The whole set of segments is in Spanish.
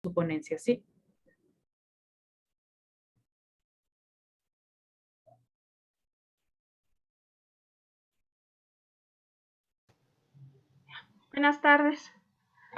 su ponencia, ¿sí? Buenas tardes.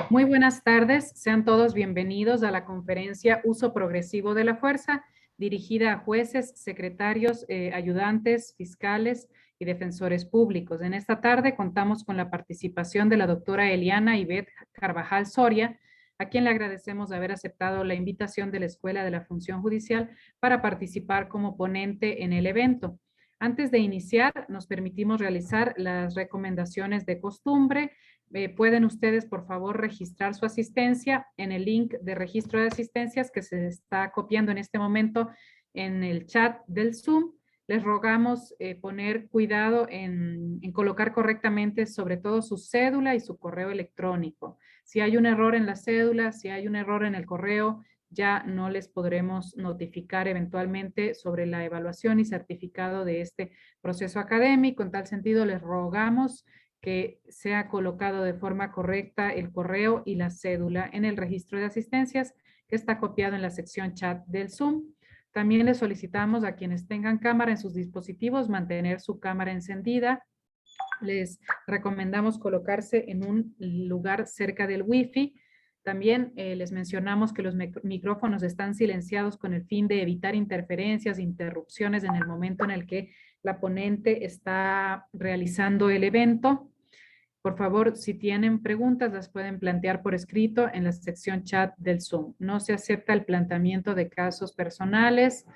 Muy buenas tardes, sean todos bienvenidos a la conferencia Uso Progresivo de la Fuerza, dirigida a jueces, secretarios, ayudantes, fiscales y defensores públicos. En esta tarde contamos con la participación de la doctora Eliana Ivette Carvajal Soria, a quien le agradecemos haber aceptado la invitación de la Escuela de la Función Judicial para participar como ponente en el evento. Antes de iniciar, nos permitimos realizar las recomendaciones de costumbre. Pueden ustedes, por favor, registrar su asistencia en el link de registro de asistencias que se está copiando en este momento en el chat del Zoom. Les rogamos poner cuidado en colocar correctamente sobre todo su cédula y su correo electrónico. Si hay un error en la cédula, si hay un error en el correo, ya no les podremos notificar eventualmente sobre la evaluación y certificado de este proceso académico. En tal sentido, les rogamos que sea colocado de forma correcta el correo y la cédula en el registro de asistencias que está copiado en la sección chat del Zoom. También les solicitamos a quienes tengan cámara en sus dispositivos mantener su cámara encendida. Les recomendamos colocarse en un lugar cerca del Wi-Fi. También les mencionamos que los micrófonos están silenciados con el fin de evitar interferencias, interrupciones en el momento en el que la ponente está realizando el evento. Por favor, si tienen preguntas, las pueden plantear por escrito en la sección chat del Zoom. No se acepta el planteamiento de casos personales,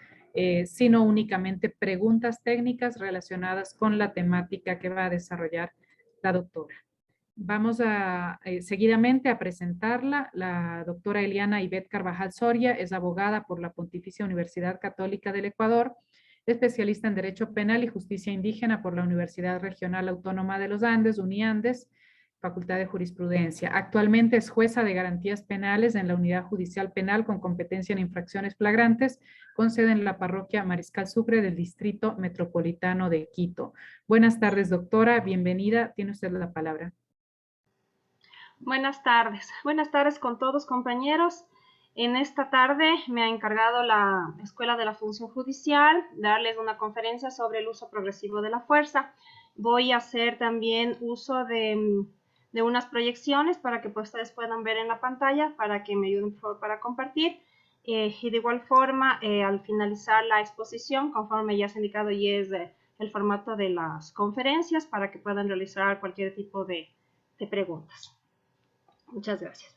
sino únicamente preguntas técnicas relacionadas con la temática que va a desarrollar la doctora. Vamos a seguidamente a presentarla. La doctora Eliana Ivette Carvajal Soria es abogada por la Pontificia Universidad Católica del Ecuador, especialista en Derecho Penal y Justicia Indígena por la Universidad Regional Autónoma de los Andes, UNIANDES, Facultad de Jurisprudencia. Actualmente es jueza de garantías penales en la Unidad Judicial Penal con competencia en infracciones flagrantes, con sede en la parroquia Mariscal Sucre del Distrito Metropolitano de Quito. Buenas tardes, doctora. Bienvenida. Tiene usted la palabra. Buenas tardes con todos, compañeros. En esta tarde me ha encargado la Escuela de la Función Judicial darles una conferencia sobre el uso progresivo de la fuerza. Voy a hacer también uso de unas proyecciones para que pues, ustedes puedan ver en la pantalla, para que me ayuden para compartir. Y de igual forma, al finalizar la exposición, conforme ya se ha indicado y es el formato de las conferencias, para que puedan realizar cualquier tipo de preguntas. Muchas gracias.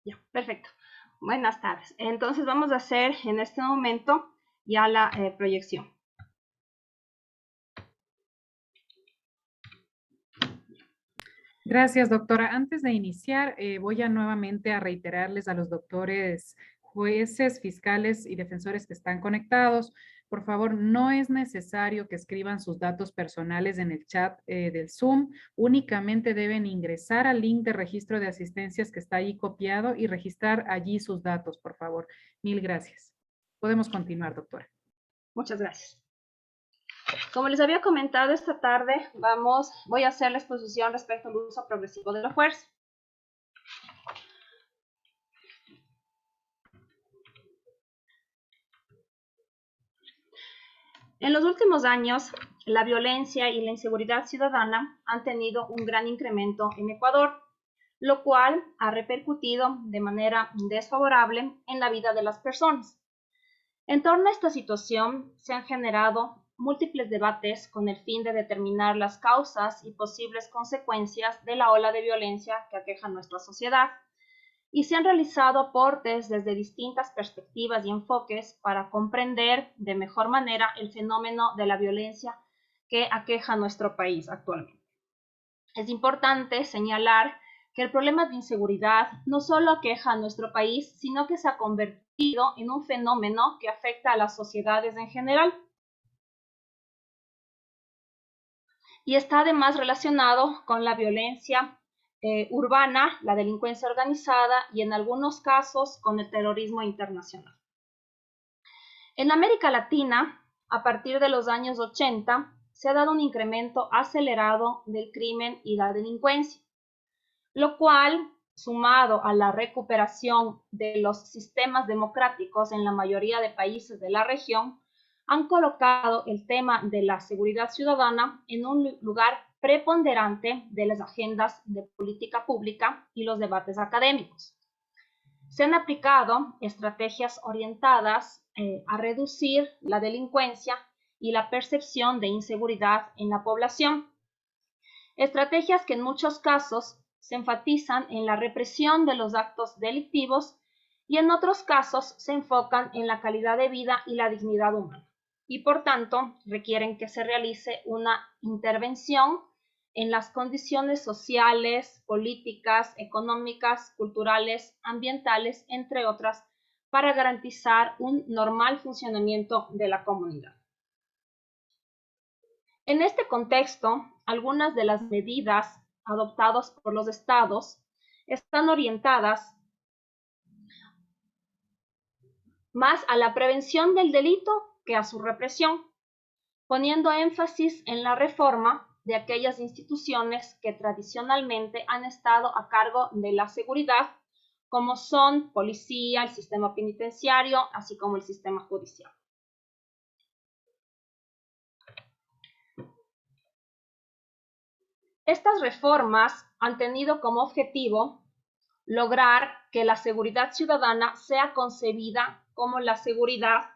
Ya, perfecto. Buenas tardes. Entonces vamos a hacer en este momento ya la proyección. Gracias, doctora. Antes de iniciar, voy a nuevamente a reiterarles a los doctores, jueces, fiscales y defensores que están conectados. Por favor, no es necesario que escriban sus datos personales en el chat del Zoom. Únicamente deben ingresar al link de registro de asistencias que está ahí copiado y registrar allí sus datos, por favor. Mil gracias. Podemos continuar, doctora. Muchas gracias. Como les había comentado esta tarde, voy a hacer la exposición respecto al uso progresivo de la fuerza. En los últimos años, la violencia y la inseguridad ciudadana han tenido un gran incremento en Ecuador, lo cual ha repercutido de manera desfavorable en la vida de las personas. En torno a esta situación se han generado múltiples debates con el fin de determinar las causas y posibles consecuencias de la ola de violencia que aqueja nuestra sociedad, y se han realizado aportes desde distintas perspectivas y enfoques para comprender de mejor manera el fenómeno de la violencia que aqueja nuestro país actualmente. Es importante señalar que el problema de inseguridad no solo aqueja a nuestro país, sino que se ha convertido en un fenómeno que afecta a las sociedades en general. Y está además relacionado con la violencia urbana, la delincuencia organizada y en algunos casos con el terrorismo internacional. En América Latina, a partir de los años 80, se ha dado un incremento acelerado del crimen y la delincuencia, lo cual, sumado a la recuperación de los sistemas democráticos en la mayoría de países de la región, han colocado el tema de la seguridad ciudadana en un lugar preponderante de las agendas de política pública y los debates académicos. Se han aplicado estrategias orientadas a reducir la delincuencia y la percepción de inseguridad en la población. Estrategias que en muchos casos se enfatizan en la represión de los actos delictivos y en otros casos se enfocan en la calidad de vida y la dignidad humana, y por tanto requieren que se realice una intervención en las condiciones sociales, políticas, económicas, culturales, ambientales, entre otras, para garantizar un normal funcionamiento de la comunidad. En este contexto, algunas de las medidas adoptadas por los estados están orientadas más a la prevención del delito que a su represión, poniendo énfasis en la reforma de aquellas instituciones que tradicionalmente han estado a cargo de la seguridad, como son policía, el sistema penitenciario, así como el sistema judicial. Estas reformas han tenido como objetivo lograr que la seguridad ciudadana sea concebida como la seguridad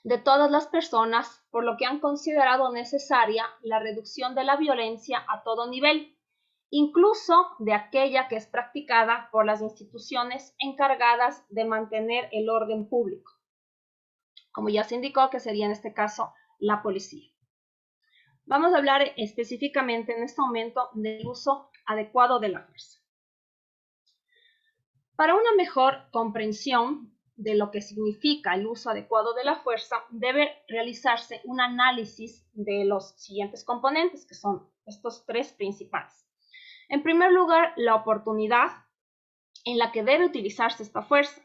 de todas las personas, por lo que han considerado necesaria la reducción de la violencia a todo nivel, incluso de aquella que es practicada por las instituciones encargadas de mantener el orden público, como ya se indicó que sería en este caso la policía. Vamos a hablar específicamente en este momento del uso adecuado de la fuerza. Para una mejor comprensión de lo que significa el uso adecuado de la fuerza, debe realizarse un análisis de los siguientes componentes, que son estos tres principales. En primer lugar, la oportunidad en la que debe utilizarse esta fuerza.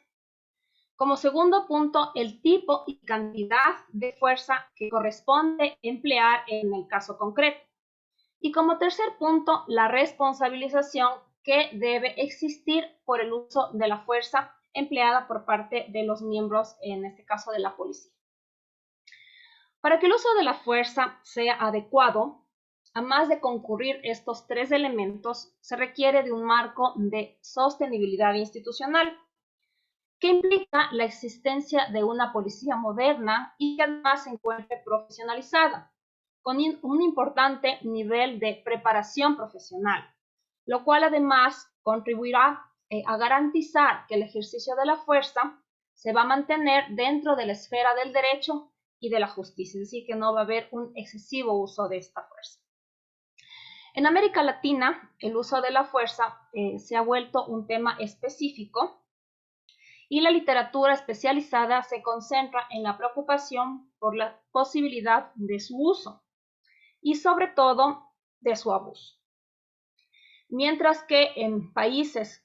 Como segundo punto, el tipo y cantidad de fuerza que corresponde emplear en el caso concreto. Y como tercer punto, la responsabilización que debe existir por el uso de la fuerza empleada por parte de los miembros, en este caso de la policía. Para que el uso de la fuerza sea adecuado, además de concurrir estos tres elementos, se requiere de un marco de sostenibilidad institucional, que implica la existencia de una policía moderna y que además se encuentre profesionalizada, con un importante nivel de preparación profesional, lo cual además contribuirá a garantizar que el ejercicio de la fuerza se va a mantener dentro de la esfera del derecho y de la justicia, es decir, que no va a haber un excesivo uso de esta fuerza. En América Latina, el uso de la fuerza se ha vuelto un tema específico y la literatura especializada se concentra en la preocupación por la posibilidad de su uso y sobre todo de su abuso. Mientras que en países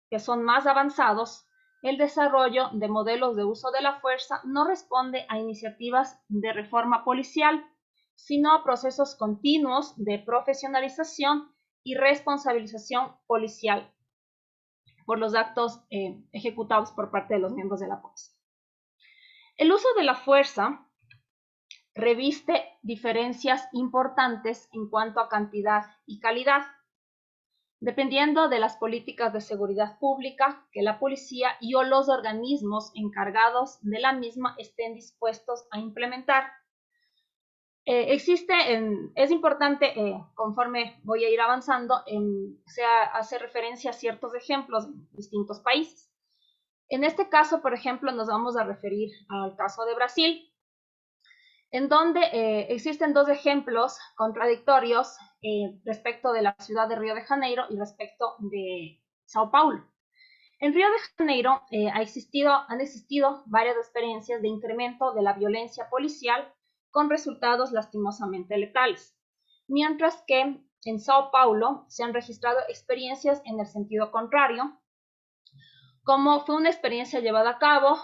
que son más avanzados, el desarrollo de modelos de uso de la fuerza no responde a iniciativas de reforma policial, sino a procesos continuos de profesionalización y responsabilización policial por los actos ejecutados por parte de los miembros de la policía. El uso de la fuerza reviste diferencias importantes en cuanto a cantidad y calidad, dependiendo de las políticas de seguridad pública que la policía y o los organismos encargados de la misma estén dispuestos a implementar. Es importante, conforme voy a ir avanzando, se hace referencia a ciertos ejemplos en distintos países. En este caso, por ejemplo, nos vamos a referir al caso de Brasil, en donde existen dos ejemplos contradictorios respecto de la ciudad de Río de Janeiro y respecto de Sao Paulo. En Río de Janeiro han existido varias experiencias de incremento de la violencia policial con resultados lastimosamente letales, mientras que en Sao Paulo se han registrado experiencias en el sentido contrario, como fue una experiencia llevada a cabo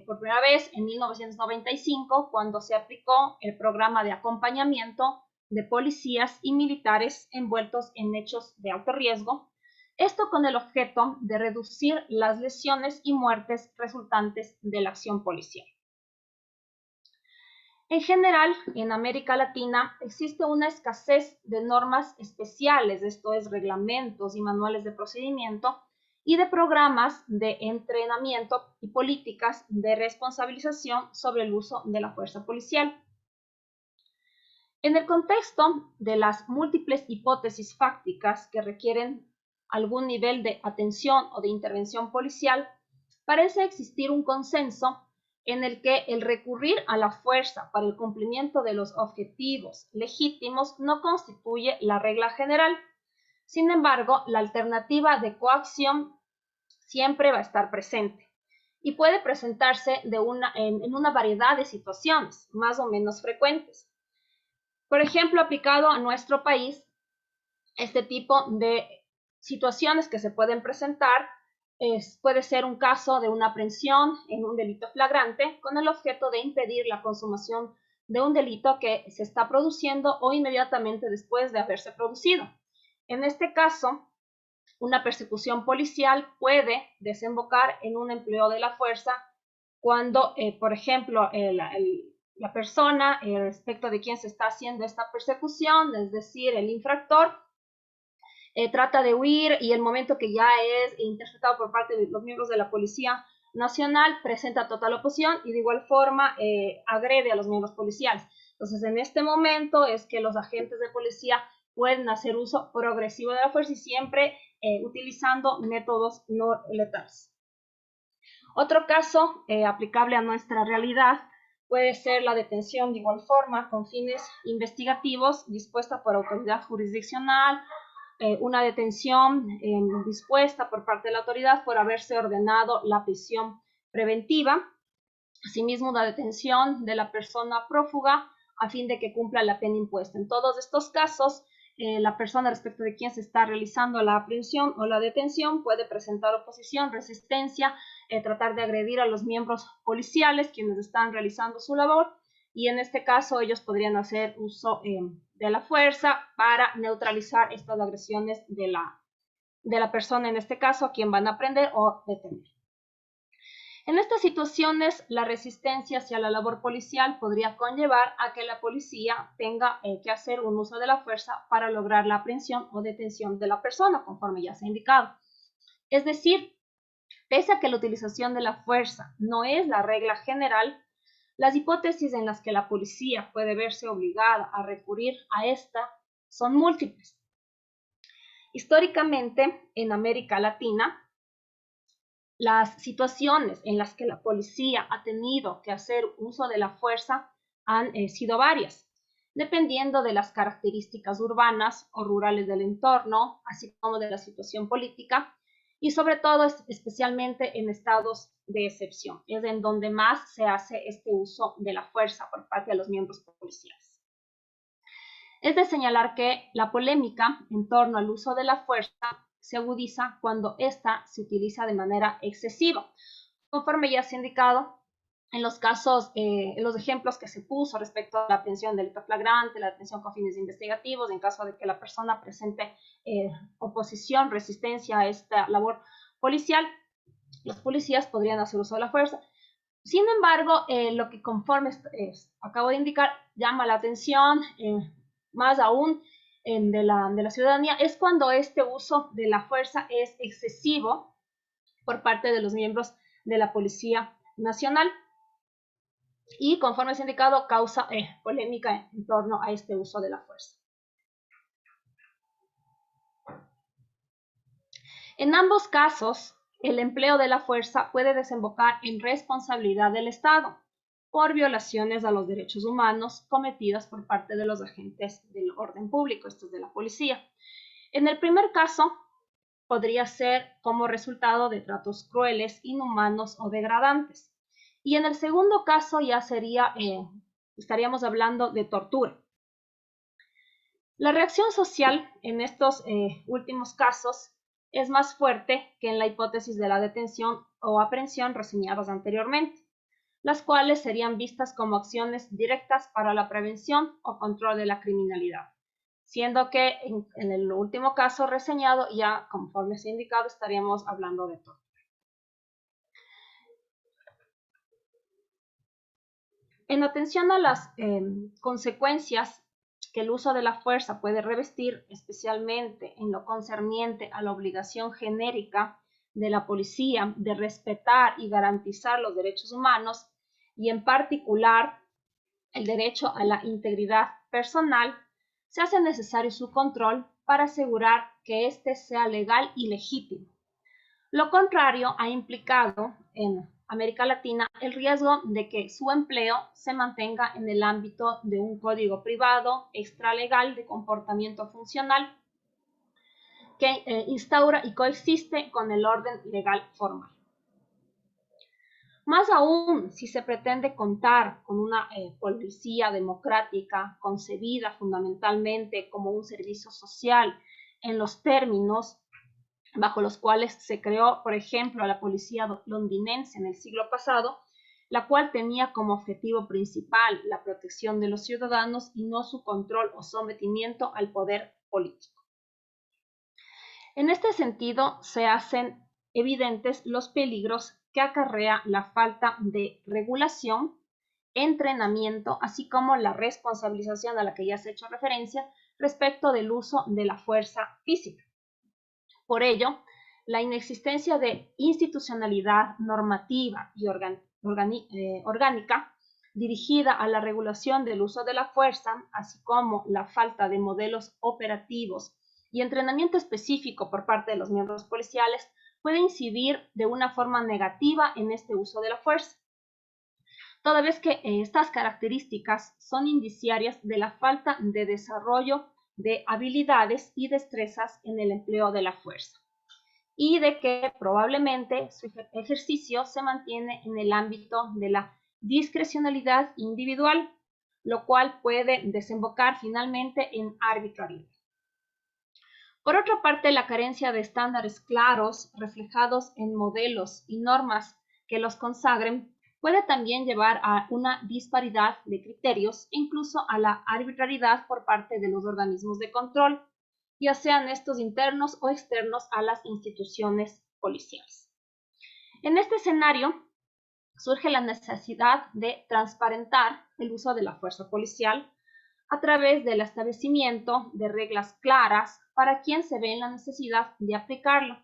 por primera vez en 1995, cuando se aplicó el programa de acompañamiento de policías y militares envueltos en hechos de alto riesgo, esto con el objeto de reducir las lesiones y muertes resultantes de la acción policial. En general, en América Latina existe una escasez de normas especiales, esto es, reglamentos y manuales de procedimiento, y de programas de entrenamiento y políticas de responsabilización sobre el uso de la fuerza policial. En el contexto de las múltiples hipótesis fácticas que requieren algún nivel de atención o de intervención policial, parece existir un consenso en el que el recurrir a la fuerza para el cumplimiento de los objetivos legítimos no constituye la regla general. Sin embargo, la alternativa de coacción siempre va a estar presente y puede presentarse en una variedad de situaciones más o menos frecuentes. Por ejemplo, aplicado a nuestro país, este tipo de situaciones que se pueden presentar puede ser un caso de una aprehensión en un delito flagrante con el objeto de impedir la consumación de un delito que se está produciendo o inmediatamente después de haberse producido. En este caso, una persecución policial puede desembocar en un empleo de la fuerza cuando, por ejemplo, la persona respecto de quien se está haciendo esta persecución, es decir, el infractor, trata de huir y el momento que ya es interceptado por parte de los miembros de la Policía Nacional presenta total oposición y de igual forma agrede a los miembros policiales. Entonces, en este momento es que los agentes de policía pueden hacer uso progresivo de la fuerza y siempre utilizando métodos no letales. Otro caso aplicable a nuestra realidad puede ser la detención de igual forma con fines investigativos dispuesta por autoridad jurisdiccional, una detención dispuesta por parte de la autoridad por haberse ordenado la prisión preventiva, asimismo una detención de la persona prófuga a fin de que cumpla la pena impuesta. En todos estos casos, la persona respecto de quien se está realizando la aprehensión o la detención puede presentar oposición, resistencia, tratar de agredir a los miembros policiales quienes están realizando su labor, y en este caso ellos podrían hacer uso de la fuerza para neutralizar estas agresiones de la persona, en este caso, a quien van a prender o detener. En estas situaciones, la resistencia hacia la labor policial podría conllevar a que la policía tenga que hacer un uso de la fuerza para lograr la aprehensión o detención de la persona, conforme ya se ha indicado. Es decir, pese a que la utilización de la fuerza no es la regla general, las hipótesis en las que la policía puede verse obligada a recurrir a esta son múltiples. Históricamente, en América Latina, las situaciones en las que la policía ha tenido que hacer uso de la fuerza han sido varias, dependiendo de las características urbanas o rurales del entorno, así como de la situación política, y sobre todo especialmente en estados de excepción, es en donde más se hace este uso de la fuerza por parte de los miembros policiales. Es de señalar que la polémica en torno al uso de la fuerza se agudiza cuando ésta se utiliza de manera excesiva. Conforme ya se ha indicado, en los casos, en los ejemplos que se puso respecto a la atención del delito flagrante, la detención con fines investigativos, en caso de que la persona presente oposición, resistencia a esta labor policial, los policías podrían hacer uso de la fuerza. Sin embargo, lo que conforme acabo de indicar llama la atención, más aún de la ciudadanía, es cuando este uso de la fuerza es excesivo por parte de los miembros de la Policía Nacional y, conforme se ha indicado, causa polémica en torno a este uso de la fuerza. En ambos casos, el empleo de la fuerza puede desembocar en responsabilidad del Estado por violaciones a los derechos humanos cometidas por parte de los agentes del orden público, estos de la policía. En el primer caso, podría ser como resultado de tratos crueles, inhumanos o degradantes. Y en el segundo caso ya sería, estaríamos hablando de tortura. La reacción social en estos últimos casos es más fuerte que en la hipótesis de la detención o aprehensión reseñadas anteriormente, las cuales serían vistas como acciones directas para la prevención o control de la criminalidad, siendo que en el último caso reseñado, ya conforme se ha indicado, estaríamos hablando de tortura. En atención a las consecuencias que el uso de la fuerza puede revestir, especialmente en lo concerniente a la obligación genérica de la policía de respetar y garantizar los derechos humanos, y en particular el derecho a la integridad personal, se hace necesario su control para asegurar que éste sea legal y legítimo. Lo contrario ha implicado en América Latina el riesgo de que su empleo se mantenga en el ámbito de un código privado extralegal de comportamiento funcional que instaura y coexiste con el orden legal formal. Más aún, si se pretende contar con una policía democrática concebida fundamentalmente como un servicio social en los términos bajo los cuales se creó, por ejemplo, la policía londinense en el siglo pasado, la cual tenía como objetivo principal la protección de los ciudadanos y no su control o sometimiento al poder político. En este sentido, se hacen evidentes los peligros que acarrea la falta de regulación, entrenamiento, así como la responsabilización a la que ya se ha hecho referencia respecto del uso de la fuerza física. Por ello, la inexistencia de institucionalidad normativa y orgánica dirigida a la regulación del uso de la fuerza, así como la falta de modelos operativos y entrenamiento específico por parte de los miembros policiales, puede incidir de una forma negativa en este uso de la fuerza, toda vez que estas características son indiciarias de la falta de desarrollo de habilidades y destrezas en el empleo de la fuerza, y de que probablemente su ejercicio se mantiene en el ámbito de la discrecionalidad individual, lo cual puede desembocar finalmente en arbitrariedad. Por otra parte, la carencia de estándares claros reflejados en modelos y normas que los consagren puede también llevar a una disparidad de criterios e incluso a la arbitrariedad por parte de los organismos de control, ya sean estos internos o externos a las instituciones policiales. En este escenario surge la necesidad de transparentar el uso de la fuerza policial a través del establecimiento de reglas claras para quien se ve en la necesidad de aplicarlo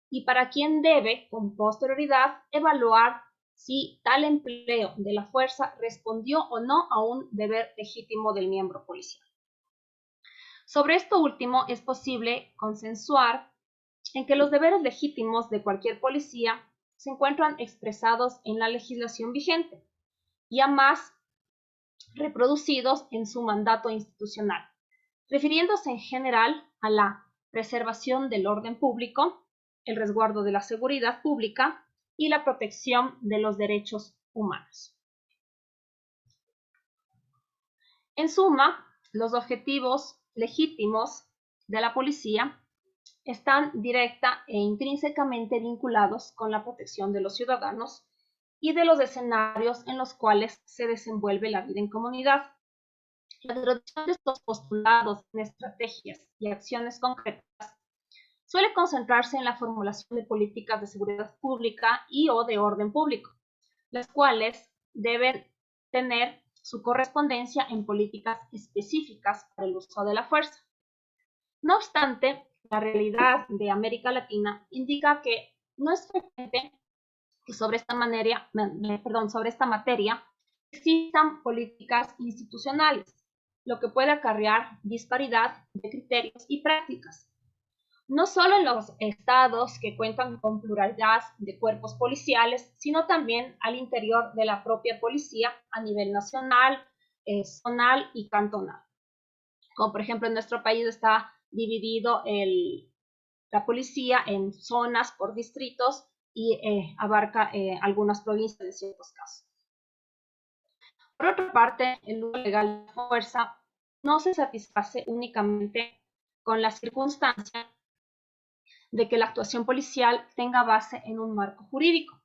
y para quien debe, con posterioridad, evaluar si tal empleo de la fuerza respondió o no a un deber legítimo del miembro policial. Sobre esto último, es posible consensuar en que los deberes legítimos de cualquier policía se encuentran expresados en la legislación vigente y además reproducidos en su mandato institucional, refiriéndose en general a la preservación del orden público, el resguardo de la seguridad pública y la protección de los derechos humanos. En suma, los objetivos legítimos de la policía están directa e intrínsecamente vinculados con la protección de los ciudadanos y de los escenarios en los cuales se desenvuelve la vida en comunidad. La traducción de estos postulados en estrategias y acciones concretas suele concentrarse en la formulación de políticas de seguridad pública y o de orden público, las cuales deben tener su correspondencia en políticas específicas para el uso de la fuerza. No obstante, la realidad de América Latina indica que no es frecuente que sobre esta materia existan políticas institucionales, lo que puede acarrear disparidad de criterios y prácticas. No solo en los estados que cuentan con pluralidad de cuerpos policiales, sino también al interior de la propia policía a nivel nacional, zonal y cantonal. Como por ejemplo en nuestro país está dividido la policía en zonas por distritos y abarca algunas provincias en ciertos casos. Por otra parte, el uso legal de fuerza no se satisface únicamente con la circunstancia de que la actuación policial tenga base en un marco jurídico,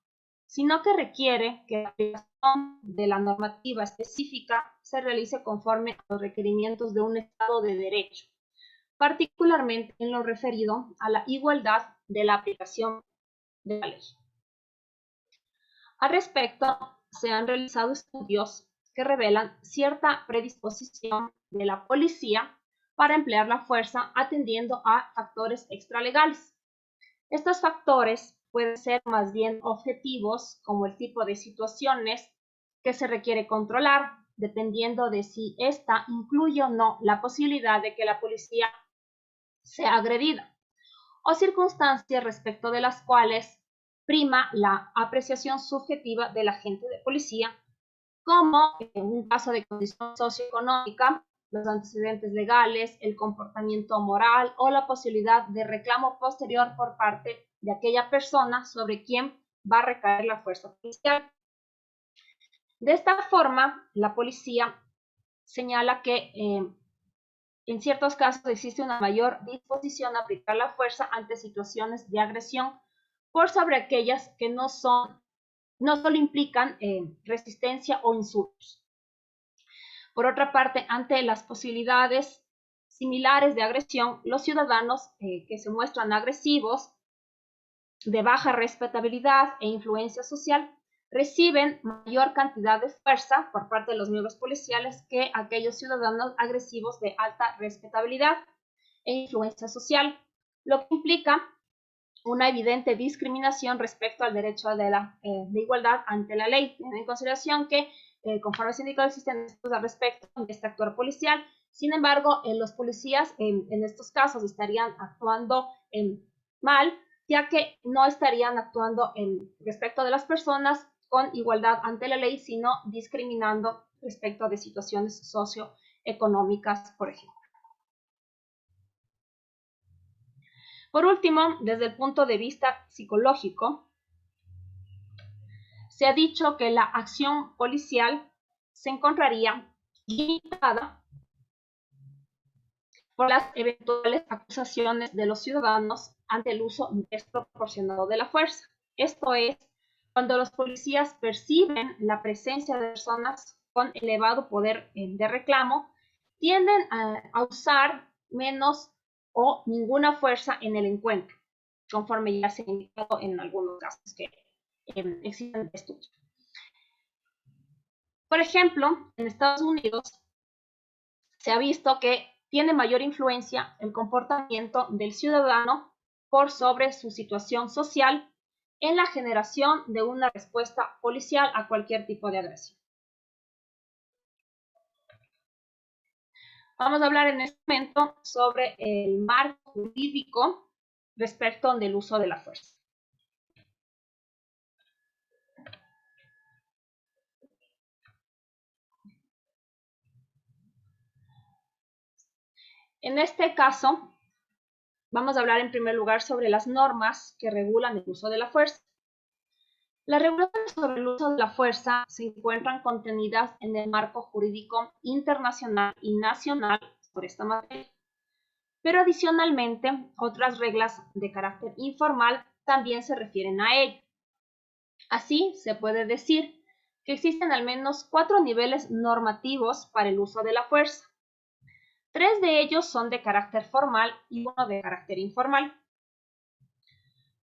sino que requiere que la aplicación de la normativa específica se realice conforme a los requerimientos de un Estado de Derecho, particularmente en lo referido a la igualdad de la aplicación de la ley. Al respecto, se han realizado estudios que revelan cierta predisposición de la policía para emplear la fuerza atendiendo a factores extralegales. Estos factores pueden ser más bien objetivos, como el tipo de situaciones que se requiere controlar, dependiendo de si ésta incluye o no la posibilidad de que la policía sea agredida, o circunstancias respecto de las cuales prima la apreciación subjetiva del agente de policía, como en un caso de condición socioeconómica, los antecedentes legales, el comportamiento moral o la posibilidad de reclamo posterior por parte de aquella persona sobre quien va a recaer la fuerza policial. De esta forma, la policía señala que en ciertos casos existe una mayor disposición a aplicar la fuerza ante situaciones de agresión por sobre aquellas que no solo implican resistencia o insultos. Por otra parte, ante las posibilidades similares de agresión, los ciudadanos que se muestran agresivos, de baja respetabilidad e influencia social, reciben mayor cantidad de fuerza por parte de los miembros policiales que aquellos ciudadanos agresivos de alta respetabilidad e influencia social, lo que implica una evidente discriminación respecto al derecho de igualdad ante la ley. Teniendo en consideración que, conforme se indica, existen estudios al respecto de este actuar policial. Sin embargo, los policías en estos casos estarían actuando mal, ya que no estarían actuando respecto de las personas con igualdad ante la ley, sino discriminando respecto de situaciones socioeconómicas, por ejemplo. Por último, desde el punto de vista psicológico, se ha dicho que la acción policial se encontraría limitada por las eventuales acusaciones de los ciudadanos ante el uso desproporcionado de la fuerza. Esto es, cuando los policías perciben la presencia de personas con elevado poder de reclamo, tienden a usar menos o ninguna fuerza en el encuentro, conforme ya se ha indicado en algunos casos que existen estudios. Por ejemplo, en Estados Unidos se ha visto que tiene mayor influencia el comportamiento del ciudadano por sobre su situación social en la generación de una respuesta policial a cualquier tipo de agresión. Vamos a hablar en este momento sobre el marco jurídico respecto del uso de la fuerza. En este caso, vamos a hablar en primer lugar sobre las normas que regulan el uso de la fuerza. Las regulaciones sobre el uso de la fuerza se encuentran contenidas en el marco jurídico internacional y nacional por esta materia. Pero adicionalmente, otras reglas de carácter informal también se refieren a ello. Así, se puede decir que existen al menos 4 niveles normativos para el uso de la fuerza. 3 de ellos son de carácter formal y uno de carácter informal.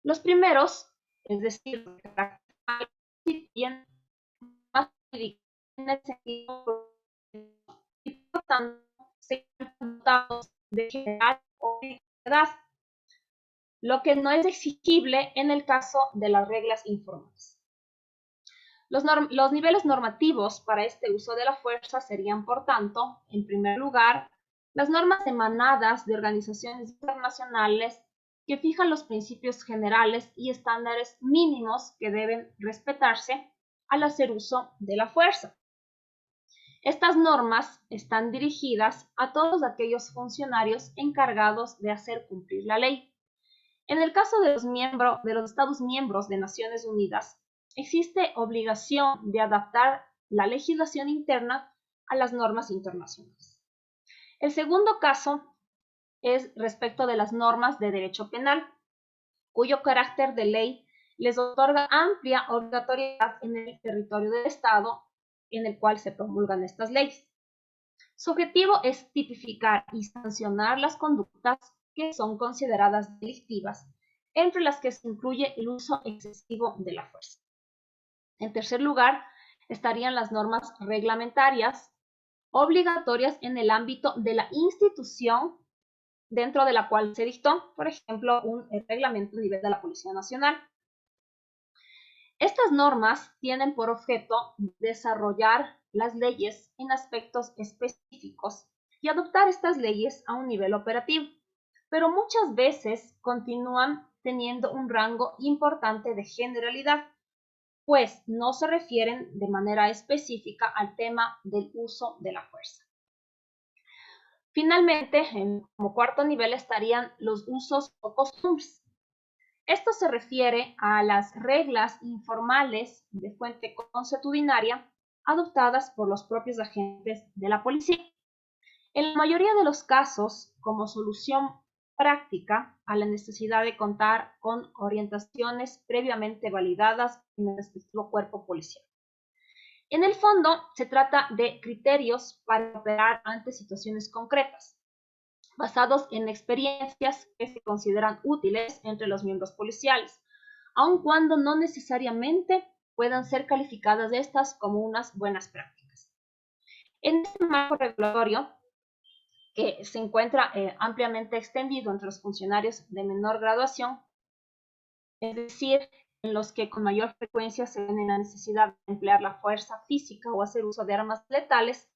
Los primeros, es decir, de carácter formal, tienen más en el sentido y por tanto se encuentran dotados de general obligatoriedad, lo que no es exigible en el caso de las reglas informales. Los niveles normativos para este uso de la fuerza serían, por tanto, en primer lugar, las normas emanadas de organizaciones internacionales que fijan los principios generales y estándares mínimos que deben respetarse al hacer uso de la fuerza. Estas normas están dirigidas a todos aquellos funcionarios encargados de hacer cumplir la ley. En el caso de los Estados miembros de Naciones Unidas, existe obligación de adaptar la legislación interna a las normas internacionales. El segundo caso es respecto de las normas de derecho penal, cuyo carácter de ley les otorga amplia obligatoriedad en el territorio del Estado en el cual se promulgan estas leyes. Su objetivo es tipificar y sancionar las conductas que son consideradas delictivas, entre las que se incluye el uso excesivo de la fuerza. En tercer lugar, estarían las normas reglamentarias, obligatorias en el ámbito de la institución dentro de la cual se dictó, por ejemplo, un reglamento a nivel de la Policía Nacional. Estas normas tienen por objeto desarrollar las leyes en aspectos específicos y adoptar estas leyes a un nivel operativo, pero muchas veces continúan teniendo un rango importante de generalidad, pues no se refieren de manera específica al tema del uso de la fuerza. Finalmente, como cuarto nivel estarían los usos o costumbres. Esto se refiere a las reglas informales de fuente consuetudinaria adoptadas por los propios agentes de la policía. En la mayoría de los casos, como solución práctica a la necesidad de contar con orientaciones previamente validadas en el respectivo cuerpo policial. En el fondo, se trata de criterios para operar ante situaciones concretas, basados en experiencias que se consideran útiles entre los miembros policiales, aun cuando no necesariamente puedan ser calificadas estas como unas buenas prácticas. En este marco regulatorio, que se encuentra ampliamente extendido entre los funcionarios de menor graduación, es decir, en los que con mayor frecuencia se ven en la necesidad de emplear la fuerza física o hacer uso de armas letales,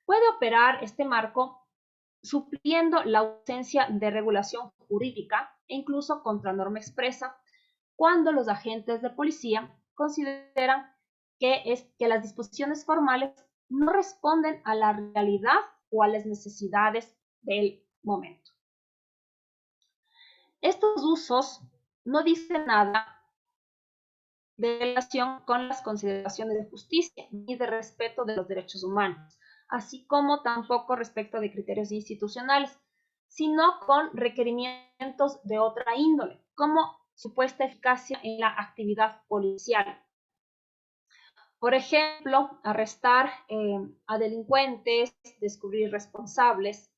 puede operar este marco supliendo la ausencia de regulación jurídica e incluso contra norma expresa cuando los agentes de policía consideran que las disposiciones formales no responden a la realidad o a las necesidades del momento. Estos usos no dicen nada de relación con las consideraciones de justicia ni de respeto de los derechos humanos, así como tampoco respecto de criterios institucionales, sino con requerimientos de otra índole, como supuesta eficacia en la actividad policial. Por ejemplo, arrestar a delincuentes, descubrir responsables,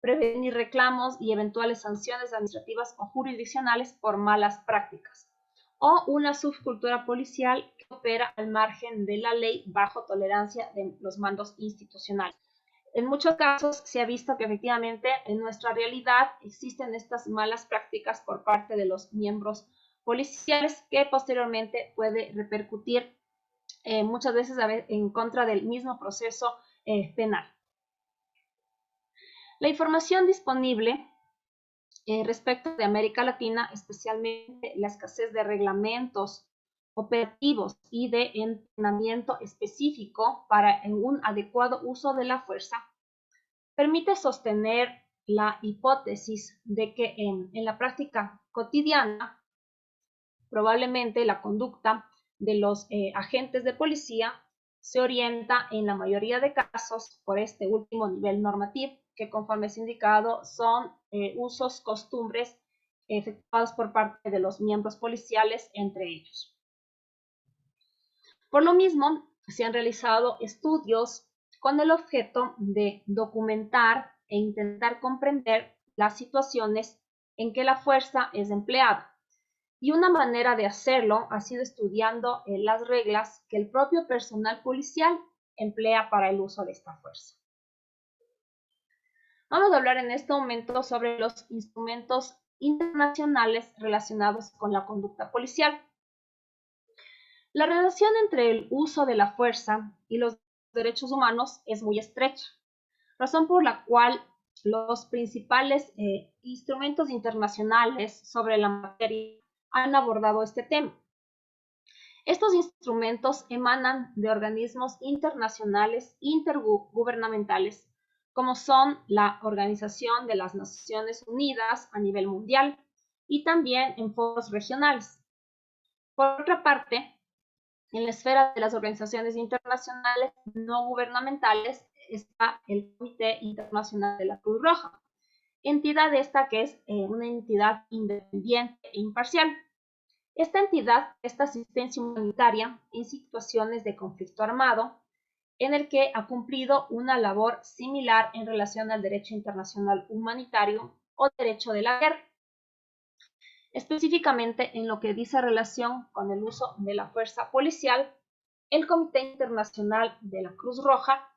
prevenir reclamos y eventuales sanciones administrativas o jurisdiccionales por malas prácticas, o una subcultura policial que opera al margen de la ley bajo tolerancia de los mandos institucionales. En muchos casos se ha visto que efectivamente en nuestra realidad existen estas malas prácticas por parte de los miembros policiales que posteriormente puede repercutir muchas veces en contra del mismo proceso penal. La información disponible respecto de América Latina, especialmente la escasez de reglamentos operativos y de entrenamiento específico para un adecuado uso de la fuerza, permite sostener la hipótesis de que en la práctica cotidiana, probablemente la conducta de los agentes de policía se orienta en la mayoría de casos por este último nivel normativo, que conforme es indicado son usos, costumbres efectuados por parte de los miembros policiales entre ellos. Por lo mismo, se han realizado estudios con el objeto de documentar e intentar comprender las situaciones en que la fuerza es empleada. Y una manera de hacerlo ha sido estudiando las reglas que el propio personal policial emplea para el uso de esta fuerza. Vamos a hablar en este momento sobre los instrumentos internacionales relacionados con la conducta policial. La relación entre el uso de la fuerza y los derechos humanos es muy estrecha, razón por la cual los principales instrumentos internacionales sobre la materia han abordado este tema. Estos instrumentos emanan de organismos internacionales intergubernamentales, como son la Organización de las Naciones Unidas a nivel mundial y también en foros regionales. Por otra parte, en la esfera de las organizaciones internacionales no gubernamentales está el Comité Internacional de la Cruz Roja, entidad esta que es una entidad independiente e imparcial. Esta entidad presta asistencia humanitaria en situaciones de conflicto armado, en el que ha cumplido una labor similar en relación al derecho internacional humanitario o derecho de la guerra. Específicamente en lo que dice relación con el uso de la fuerza policial, el Comité Internacional de la Cruz Roja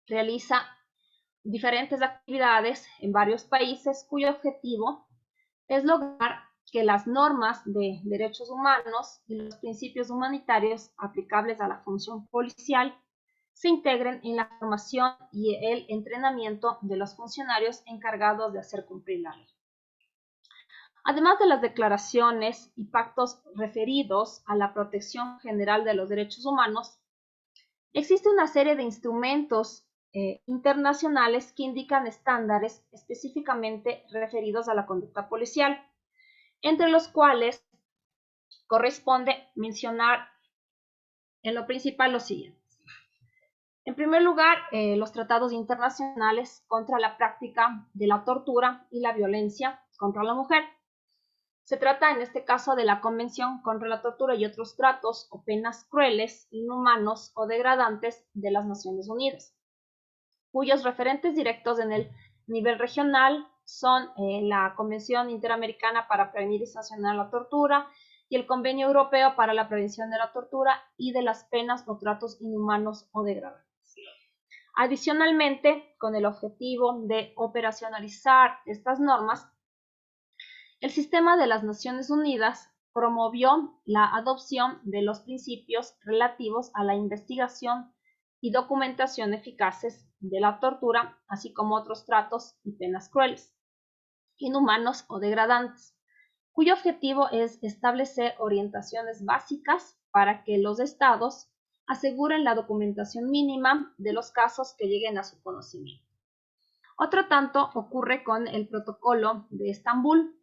realiza diferentes actividades en varios países cuyo objetivo es lograr que las normas de derechos humanos y los principios humanitarios aplicables a la función policial se integren en la formación y el entrenamiento de los funcionarios encargados de hacer cumplir la ley. Además de las declaraciones y pactos referidos a la protección general de los derechos humanos, existe una serie de instrumentos internacionales que indican estándares específicamente referidos a la conducta policial, entre los cuales corresponde mencionar en lo principal lo siguiente. En primer lugar, los tratados internacionales contra la práctica de la tortura y la violencia contra la mujer. Se trata en este caso de la Convención contra la Tortura y otros tratos o penas crueles, inhumanos o degradantes de las Naciones Unidas, cuyos referentes directos en el nivel regional son la Convención Interamericana para Prevenir y Sancionar la Tortura y el Convenio Europeo para la Prevención de la Tortura y de las Penas o Tratos Inhumanos o Degradantes. Adicionalmente, con el objetivo de operacionalizar estas normas, el sistema de las Naciones Unidas promovió la adopción de los principios relativos a la investigación y documentación eficaces de la tortura, así como otros tratos y penas crueles, inhumanos o degradantes, cuyo objetivo es establecer orientaciones básicas para que los estados aseguren la documentación mínima de los casos que lleguen a su conocimiento. Otro tanto ocurre con el Protocolo de Estambul,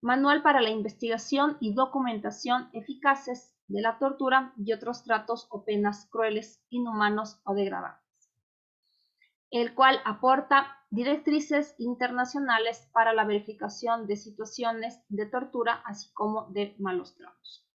Manual para la investigación y documentación eficaces de la tortura y otros tratos o penas crueles, inhumanos o degradantes, el cual aporta directrices internacionales para la verificación de situaciones de tortura, así como de malos tratos.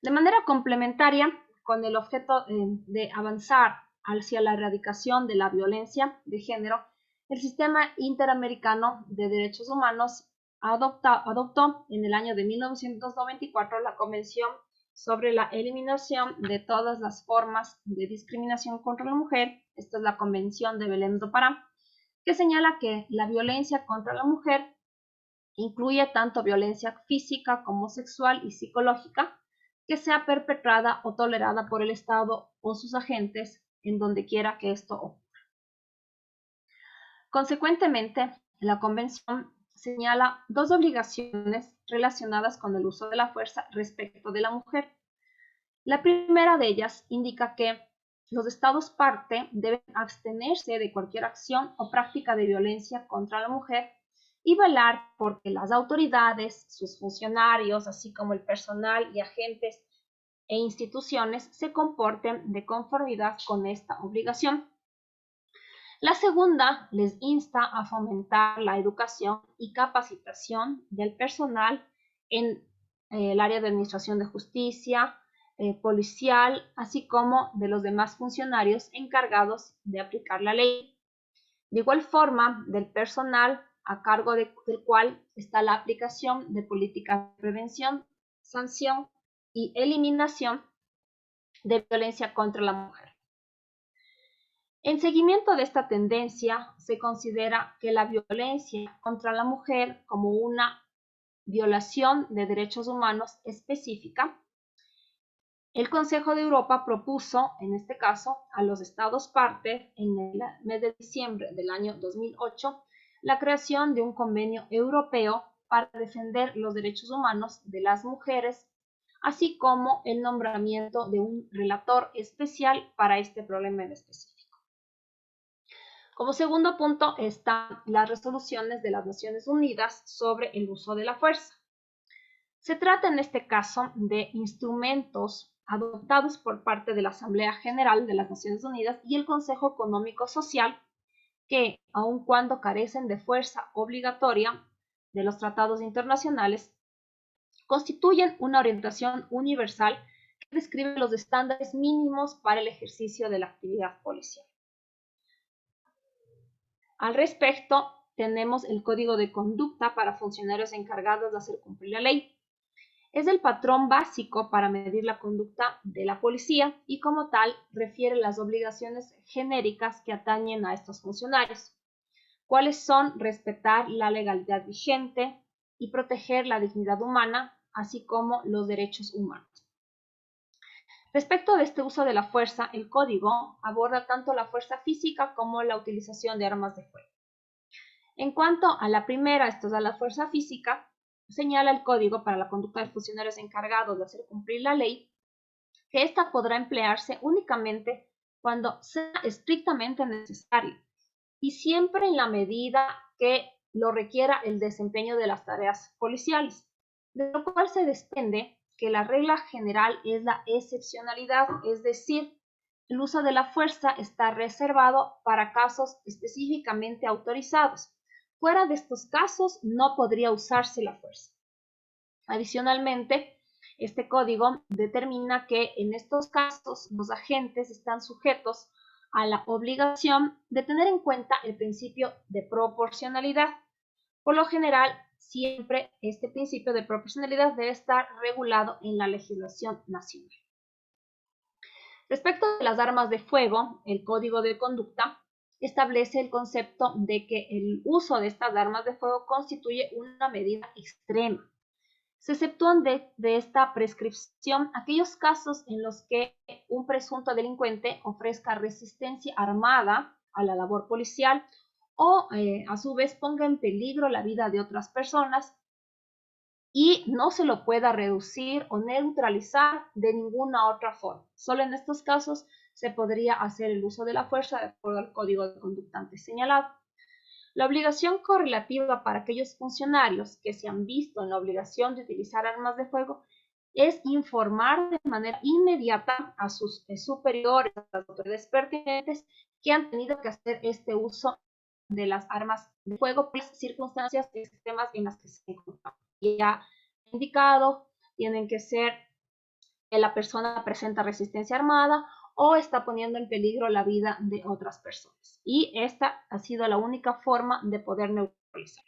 De manera complementaria, con el objeto de avanzar hacia la erradicación de la violencia de género, el Sistema Interamericano de Derechos Humanos adoptó en el año de 1994 la Convención sobre la eliminación de todas las formas de discriminación contra la mujer. Esta es la Convención de Belém do Pará, que señala que la violencia contra la mujer incluye tanto violencia física como sexual y psicológica que sea perpetrada o tolerada por el Estado o sus agentes en donde quiera que esto ocurra. Consecuentemente, la Convención señala dos obligaciones relacionadas con el uso de la fuerza respecto de la mujer. La primera de ellas indica que los estados parte deben abstenerse de cualquier acción o práctica de violencia contra la mujer y velar por que las autoridades, sus funcionarios, así como el personal y agentes e instituciones se comporten de conformidad con esta obligación. La segunda les insta a fomentar la educación y capacitación del personal en el área de administración de justicia, policial, así como de los demás funcionarios encargados de aplicar la ley. De igual forma, del personal a cargo del cual está la aplicación de políticas de prevención, sanción y eliminación de violencia contra la mujer. En seguimiento de esta tendencia, se considera que la violencia contra la mujer como una violación de derechos humanos específica, el Consejo de Europa propuso, en este caso, a los Estados parte, en el mes de diciembre del año 2008, la creación de un convenio europeo para defender los derechos humanos de las mujeres, así como el nombramiento de un relator especial para este problema en específico. Como segundo punto están las resoluciones de las Naciones Unidas sobre el uso de la fuerza. Se trata en este caso de instrumentos adoptados por parte de la Asamblea General de las Naciones Unidas y el Consejo Económico Social que, aun cuando carecen de fuerza obligatoria de los tratados internacionales, constituyen una orientación universal que describe los estándares mínimos para el ejercicio de la actividad policial. Al respecto, tenemos el Código de Conducta para funcionarios encargados de hacer cumplir la ley. Es el patrón básico para medir la conducta de la policía y como tal refiere las obligaciones genéricas que atañen a estos funcionarios, cuáles son respetar la legalidad vigente y proteger la dignidad humana, así como los derechos humanos. Respecto de este uso de la fuerza, el código aborda tanto la fuerza física como la utilización de armas de fuego. En cuanto a la primera, esto es a la fuerza física, señala el Código para la Conducta de Funcionarios encargados de hacer cumplir la ley que ésta podrá emplearse únicamente cuando sea estrictamente necesario y siempre en la medida que lo requiera el desempeño de las tareas policiales, de lo cual se desprende que la regla general es la excepcionalidad, es decir, el uso de la fuerza está reservado para casos específicamente autorizados. Fuera de estos casos no podría usarse la fuerza. Adicionalmente, este código determina que en estos casos los agentes están sujetos a la obligación de tener en cuenta el principio de proporcionalidad. Por lo general, siempre este principio de proporcionalidad debe estar regulado en la legislación nacional. Respecto de las armas de fuego, el Código de Conducta establece el concepto de que el uso de estas armas de fuego constituye una medida extrema. Se exceptúan de esta prescripción aquellos casos en los que un presunto delincuente ofrezca resistencia armada a la labor policial o a su vez ponga en peligro la vida de otras personas y no se lo pueda reducir o neutralizar de ninguna otra forma. Solo en estos casos se podría hacer el uso de la fuerza de acuerdo al Código de Conducta antes señalado. La obligación correlativa para aquellos funcionarios que se han visto en la obligación de utilizar armas de fuego es informar de manera inmediata a sus superiores, a las autoridades pertinentes que han tenido que hacer este uso de las armas de fuego por las circunstancias extremas en las que se encuentran. Ya indicado, tienen que ser que la persona presenta resistencia armada o está poniendo en peligro la vida de otras personas. Y esta ha sido la única forma de poder neutralizar.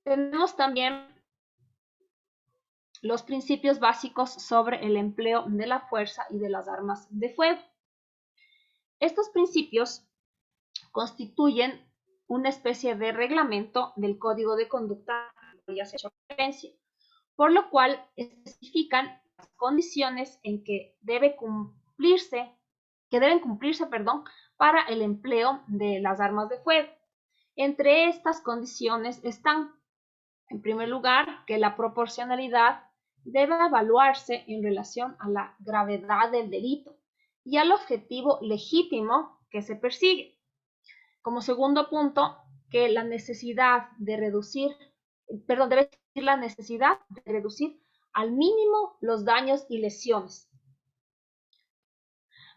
Tenemos también los principios básicos sobre el empleo de la fuerza y de las armas de fuego. Estos principios constituyen una especie de reglamento del Código de Conducta que ya se ha hecho referencia, por lo cual especifican las condiciones en que deben cumplirse para el empleo de las armas de fuego. Entre estas condiciones están, en primer lugar, que la proporcionalidad debe evaluarse en relación a la gravedad del delito y al objetivo legítimo que se persigue. Como segundo punto, que la necesidad de reducir al mínimo los daños y lesiones.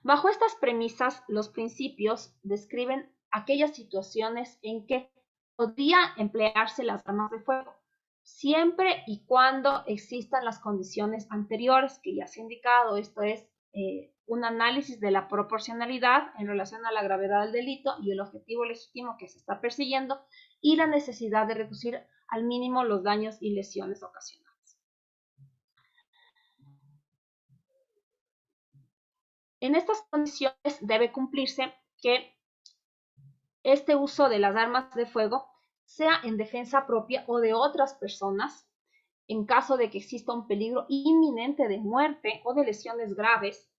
Bajo estas premisas, los principios describen aquellas situaciones en que podría emplearse las armas de fuego, siempre y cuando existan las condiciones anteriores que ya se ha indicado. Esto es un análisis de la proporcionalidad en relación a la gravedad del delito y el objetivo legítimo que se está persiguiendo, y la necesidad de reducir al mínimo los daños y lesiones ocasionados. En estas condiciones debe cumplirse que este uso de las armas de fuego sea en defensa propia o de otras personas, en caso de que exista un peligro inminente de muerte o de lesiones graves.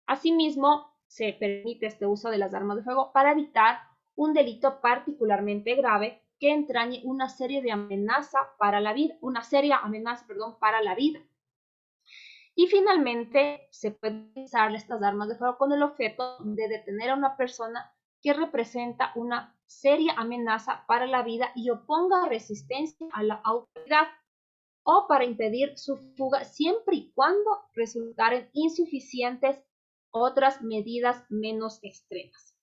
Asimismo, se permite este uso de las armas de fuego para evitar un delito particularmente grave que entrañe una seria amenaza para la vida. Y finalmente, se puede utilizar estas armas de fuego con el objeto de detener a una persona que representa una seria amenaza para la vida y oponga resistencia a la autoridad, o para impedir su fuga, siempre y cuando resultaren insuficientes otras medidas menos extremas.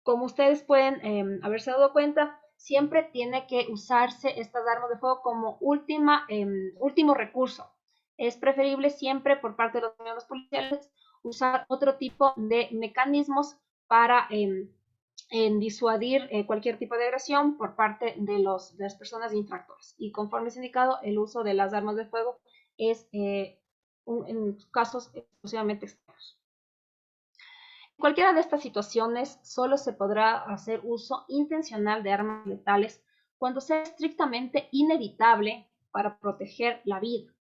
Como ustedes pueden haberse dado cuenta, siempre tiene que usarse estas armas de fuego como último recurso. Es preferible siempre por parte de los miembros policiales usar otro tipo de mecanismos para en disuadir cualquier tipo de agresión por parte de las personas infractoras. Y conforme es indicado, el uso de las armas de fuego es en casos exclusivamente extremos. En cualquiera de estas situaciones, solo se podrá hacer uso intencional de armas letales cuando sea estrictamente inevitable para proteger la vida,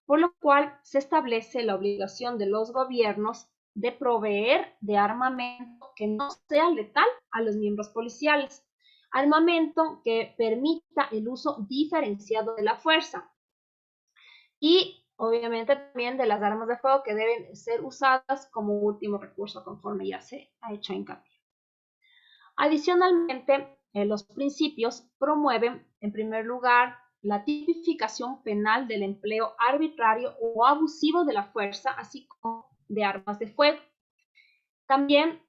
por lo cual se establece la obligación de los gobiernos de proveer de armamento que no sea letal a los miembros policiales, armamento que permita el uso diferenciado de la fuerza y obviamente también de las armas de fuego que deben ser usadas como último recurso, conforme ya se ha hecho hincapié. Adicionalmente, los principios promueven, en primer lugar, la tipificación penal del empleo arbitrario o abusivo de la fuerza, así como de armas de fuego. También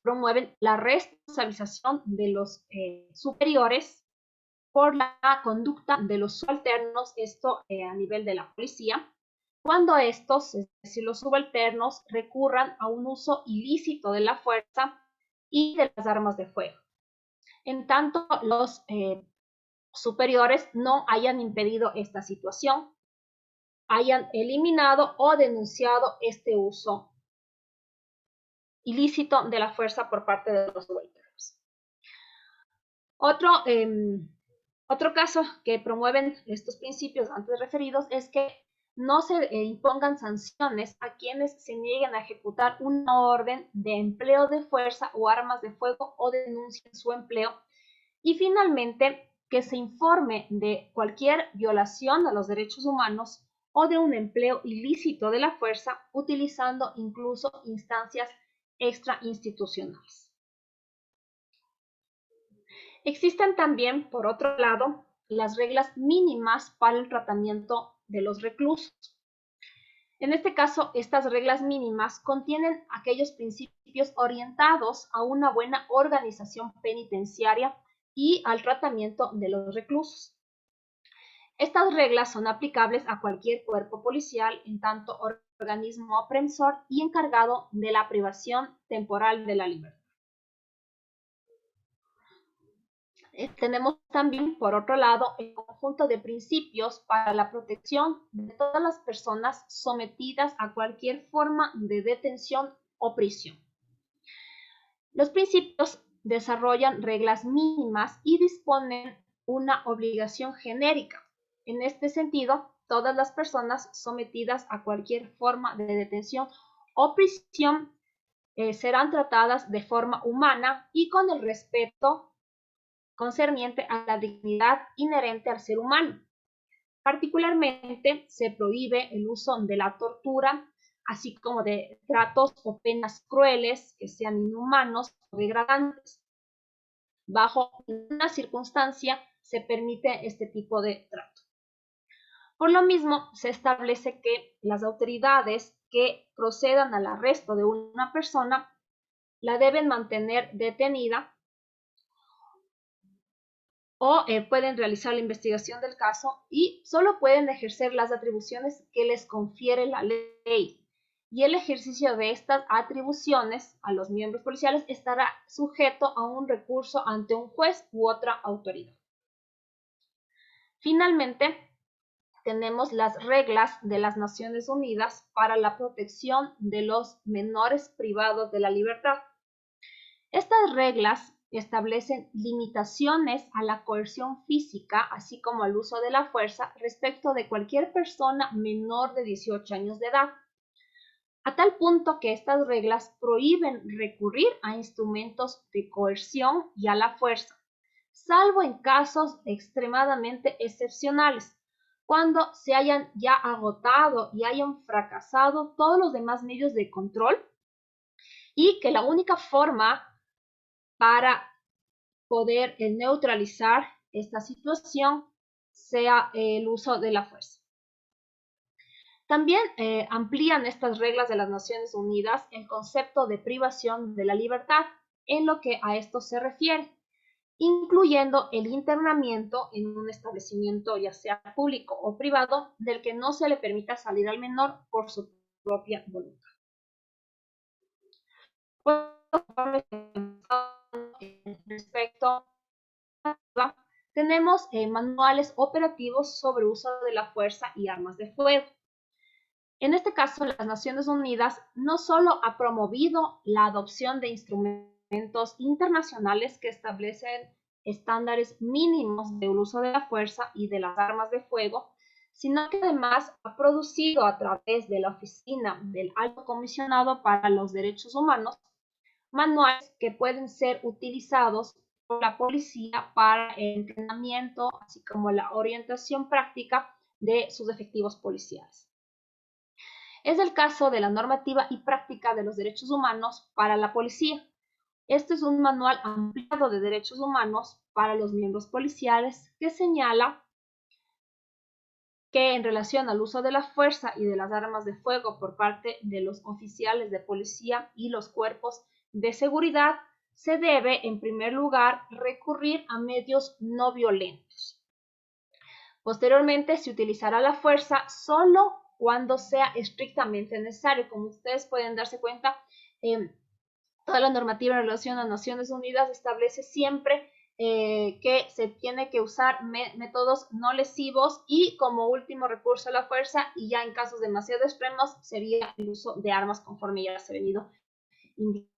promueven la responsabilización de los superiores por la conducta de los subalternos, esto a nivel de la policía, cuando estos, es decir, los subalternos, recurran a un uso ilícito de la fuerza y de las armas de fuego. En tanto, los superiores no hayan impedido esta situación, hayan eliminado o denunciado este uso ilícito de la fuerza por parte de los subalternos. Otro caso que promueven estos principios antes referidos es que no se impongan sanciones a quienes se nieguen a ejecutar una orden de empleo de fuerza o armas de fuego o denuncien su empleo. Y finalmente, que se informe de cualquier violación a los derechos humanos o de un empleo ilícito de la fuerza, utilizando incluso instancias extrainstitucionales. Existen también, por otro lado, las reglas mínimas para el tratamiento de los reclusos. En este caso, estas reglas mínimas contienen aquellos principios orientados a una buena organización penitenciaria y al tratamiento de los reclusos. Estas reglas son aplicables a cualquier cuerpo policial, en tanto organismo aprensor y encargado de la privación temporal de la libertad. Tenemos también, por otro lado, el conjunto de principios para la protección de todas las personas sometidas a cualquier forma de detención o prisión. Los principios desarrollan reglas mínimas y disponen una obligación genérica. En este sentido, todas las personas sometidas a cualquier forma de detención o prisión serán tratadas de forma humana y con el respeto concerniente a la dignidad inherente al ser humano. Particularmente, se prohíbe el uso de la tortura, así como de tratos o penas crueles que sean inhumanos o degradantes. Bajo ninguna circunstancia se permite este tipo de trato. Por lo mismo, se establece que las autoridades que procedan al arresto de una persona la deben mantener detenida o pueden realizar la investigación del caso y solo pueden ejercer las atribuciones que les confiere la ley. Y el ejercicio de estas atribuciones a los miembros policiales estará sujeto a un recurso ante un juez u otra autoridad. Finalmente, tenemos las reglas de las Naciones Unidas para la protección de los menores privados de la libertad. Estas reglas establecen limitaciones a la coerción física, así como al uso de la fuerza, respecto de cualquier persona menor de 18 años de edad, a tal punto que estas reglas prohíben recurrir a instrumentos de coerción y a la fuerza, salvo en casos extremadamente excepcionales, cuando se hayan ya agotado y hayan fracasado todos los demás medios de control y que la única forma para poder neutralizar esta situación sea el uso de la fuerza. También amplían estas reglas de las Naciones Unidas el concepto de privación de la libertad en lo que a esto se refiere, incluyendo el internamiento en un establecimiento ya sea público o privado del que no se le permita salir al menor por su propia voluntad. Respecto a tenemos manuales operativos sobre uso de la fuerza y armas de fuego. En este caso, las Naciones Unidas no solo ha promovido la adopción de instrumentos internacionales que establecen estándares mínimos del uso de la fuerza y de las armas de fuego, sino que además ha producido a través de la Oficina del Alto Comisionado para los Derechos Humanos manuales que pueden ser utilizados por la policía para el entrenamiento, así como la orientación práctica de sus efectivos policiales. Es el caso de la normativa y práctica de los derechos humanos para la policía. Este es un manual ampliado de derechos humanos para los miembros policiales que señala que en relación al uso de la fuerza y de las armas de fuego por parte de los oficiales de policía y los cuerpos de seguridad, se debe, en primer lugar, recurrir a medios no violentos. Posteriormente, se utilizará la fuerza solo cuando sea estrictamente necesario. Como ustedes pueden darse cuenta, toda la normativa en relación a Naciones Unidas establece siempre que se tiene que usar métodos no lesivos y como último recurso a la fuerza, y ya en casos demasiado extremos sería el uso de armas, conforme ya se ha venido indicando.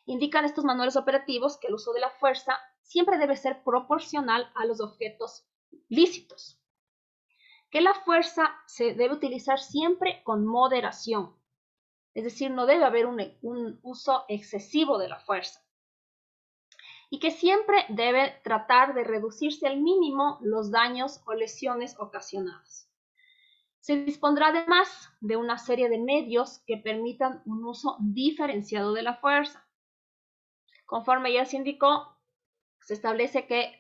Indican estos manuales operativos que el uso de la fuerza siempre debe ser proporcional a los objetos lícitos, que la fuerza se debe utilizar siempre con moderación, es decir, no debe haber un uso excesivo de la fuerza, y que siempre debe tratar de reducirse al mínimo los daños o lesiones ocasionados. Se dispondrá además de una serie de medios que permitan un uso diferenciado de la fuerza. Conforme ya se indicó, se establece que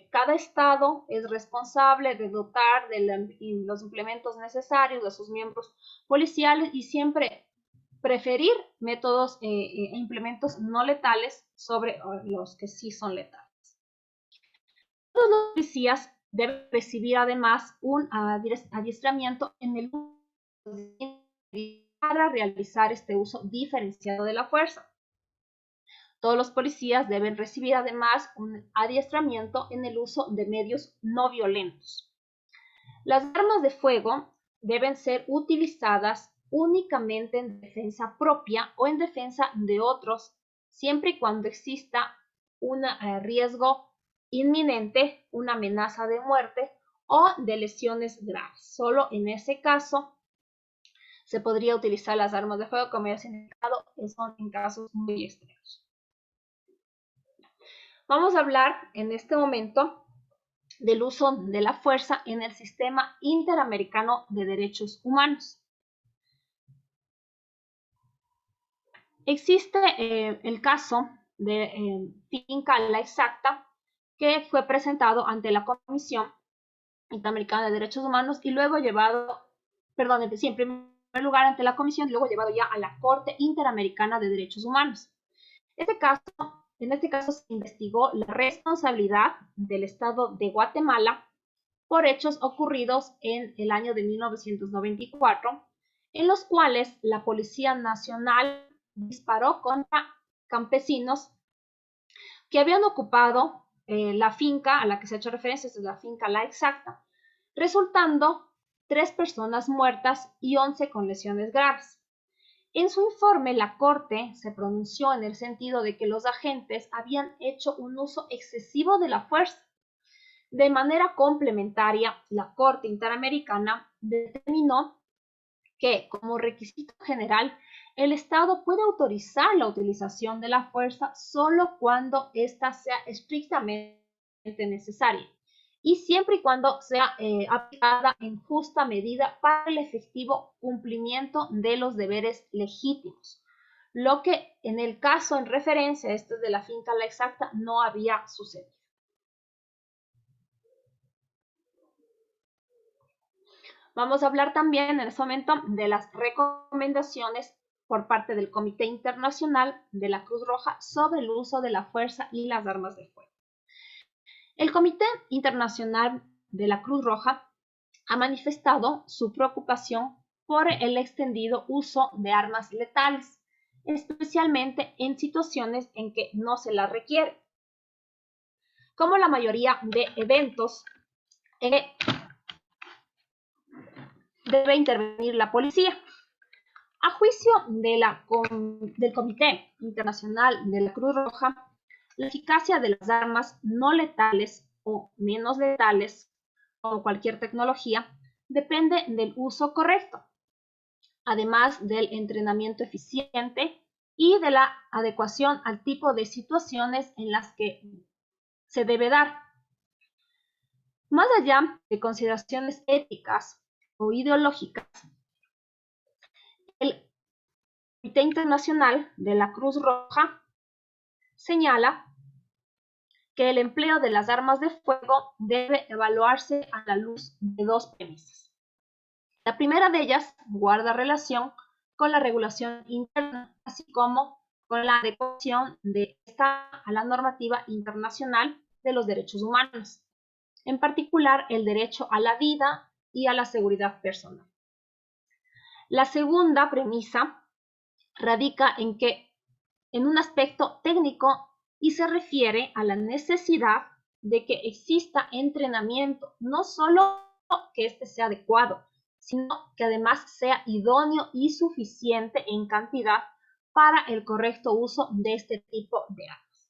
cada estado es responsable de dotar de los implementos necesarios a sus miembros policiales y siempre preferir métodos e implementos no letales sobre los que sí son letales. Todos los policías deben recibir además un adiestramiento en el uso para realizar este uso diferenciado de la fuerza. Todos los policías deben recibir además un adiestramiento en el uso de medios no violentos. Las armas de fuego deben ser utilizadas únicamente en defensa propia o en defensa de otros, siempre y cuando exista un riesgo inminente, una amenaza de muerte o de lesiones graves. Solo en ese caso se podría utilizar las armas de fuego, como ya se ha indicado, son en casos muy extremos. Vamos a hablar en este momento del uso de la fuerza en el sistema interamericano de derechos humanos. Existe el caso de Finca La Exacta, que fue presentado ante la Comisión Interamericana de Derechos Humanos y luego llevado, perdón, sí, en primer lugar ante la Comisión y luego llevado ya a la Corte Interamericana de Derechos Humanos. Este caso En este caso se investigó la responsabilidad del Estado de Guatemala por hechos ocurridos en el año de 1994, en los cuales la Policía Nacional disparó contra campesinos que habían ocupado la finca a la que se ha hecho referencia, es la finca La Exacta, resultando 3 personas muertas y 11 con lesiones graves. En su informe, la Corte se pronunció en el sentido de que los agentes habían hecho un uso excesivo de la fuerza. De manera complementaria, la Corte Interamericana determinó que, como requisito general, el Estado puede autorizar la utilización de la fuerza solo cuando ésta sea estrictamente necesaria y siempre y cuando sea aplicada en justa medida para el efectivo cumplimiento de los deberes legítimos, lo que en el caso en referencia, este de la finca La Exacta, no había sucedido. Vamos a hablar también en este momento de las recomendaciones por parte del Comité Internacional de la Cruz Roja sobre el uso de la fuerza y las armas de fuego. El Comité Internacional de la Cruz Roja ha manifestado su preocupación por el extendido uso de armas letales, especialmente en situaciones en que no se las requiere, como la mayoría de eventos debe intervenir la policía. A juicio del Comité Internacional de la Cruz Roja, la eficacia de las armas no letales o menos letales, como cualquier tecnología, depende del uso correcto, además del entrenamiento eficiente y de la adecuación al tipo de situaciones en las que se debe dar. Más allá de consideraciones éticas o ideológicas, el Comité Internacional de la Cruz Roja señala que el empleo de las armas de fuego debe evaluarse a la luz de 2 premisas. La primera de ellas guarda relación con la regulación interna, así como con la adecuación de esta a la normativa internacional de los derechos humanos, en particular el derecho a la vida y a la seguridad personal. La segunda premisa radica en un aspecto técnico y se refiere a la necesidad de que exista entrenamiento, no solo que éste sea adecuado, sino que además sea idóneo y suficiente en cantidad para el correcto uso de este tipo de armas.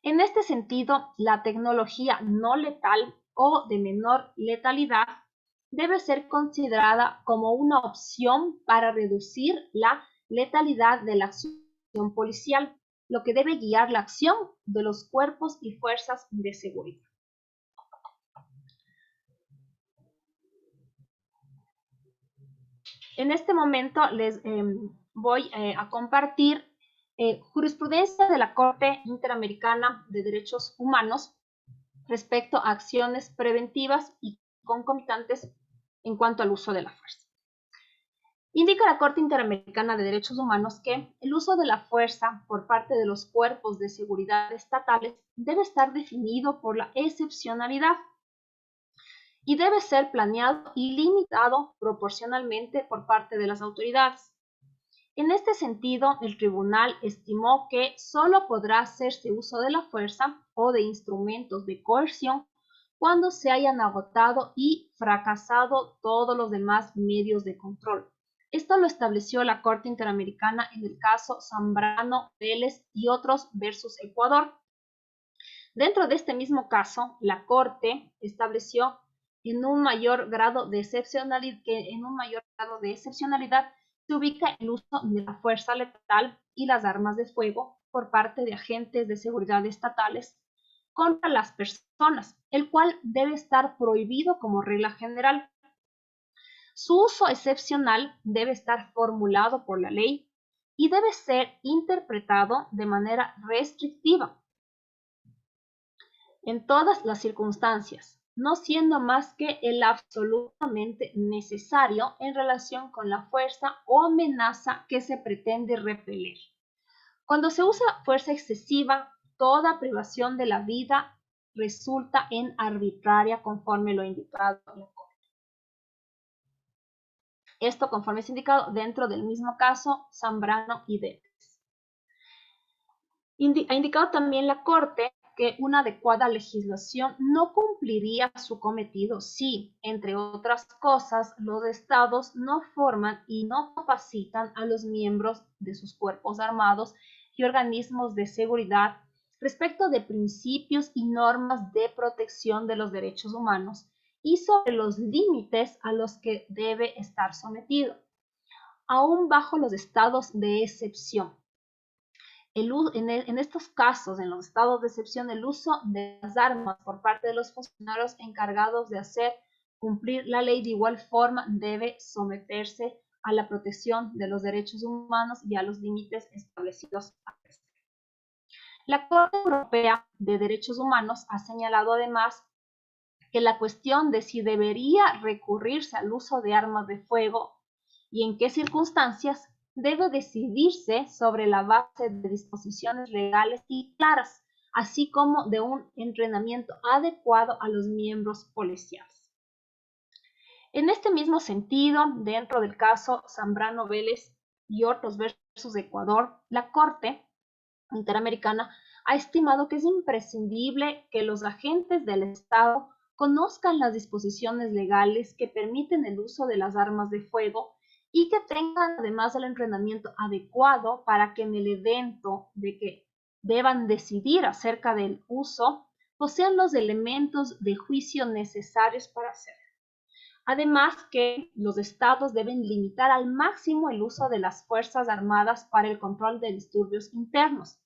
En este sentido, la tecnología no letal o de menor letalidad debe ser considerada como una opción para reducir la letalidad de la acción policial, lo que debe guiar la acción de los cuerpos y fuerzas de seguridad. En este momento les voy a compartir jurisprudencia de la Corte Interamericana de Derechos Humanos respecto a acciones preventivas y concomitantes en cuanto al uso de la fuerza. Indica la Corte Interamericana de Derechos Humanos que el uso de la fuerza por parte de los cuerpos de seguridad estatales debe estar definido por la excepcionalidad y debe ser planeado y limitado proporcionalmente por parte de las autoridades. En este sentido, el tribunal estimó que solo podrá hacerse uso de la fuerza o de instrumentos de coerción cuando se hayan agotado y fracasado todos los demás medios de control. Esto lo estableció la Corte Interamericana en el caso Zambrano, Vélez y otros versus Ecuador. Dentro de este mismo caso, la Corte estableció en un mayor grado de excepcionalidad, se ubica el uso de la fuerza letal y las armas de fuego por parte de agentes de seguridad estatales contra las personas, el cual debe estar prohibido como regla general. Su uso excepcional debe estar formulado por la ley y debe ser interpretado de manera restrictiva en todas las circunstancias, no siendo más que el absolutamente necesario en relación con la fuerza o amenaza que se pretende repeler. Cuando se usa fuerza excesiva toda privación de la vida resulta en arbitraria conforme lo indicado en la Corte. Esto conforme es indicado dentro del mismo caso Zambrano y Vélez. Ha indicado también la Corte que una adecuada legislación no cumpliría su cometido si, entre otras cosas, los estados no forman y no capacitan a los miembros de sus cuerpos armados y organismos de seguridad respecto de principios y normas de protección de los derechos humanos y sobre los límites a los que debe estar sometido, aún bajo los estados de excepción. En estos casos, en los estados de excepción, el uso de las armas por parte de los funcionarios encargados de hacer cumplir la ley de igual forma debe someterse a la protección de los derechos humanos y a los límites establecidos. La Corte Europea de Derechos Humanos ha señalado además que la cuestión de si debería recurrirse al uso de armas de fuego y en qué circunstancias debe decidirse sobre la base de disposiciones legales y claras, así como de un entrenamiento adecuado a los miembros policiales. En este mismo sentido, dentro del caso Zambrano Vélez y otros versus Ecuador, la Corte Interamericana ha estimado que es imprescindible que los agentes del Estado conozcan las disposiciones legales que permiten el uso de las armas de fuego y que tengan además el entrenamiento adecuado para que en el evento de que deban decidir acerca del uso, posean los elementos de juicio necesarios para hacerlo. Además que los estados deben limitar al máximo el uso de las Fuerzas Armadas para el control de disturbios internos,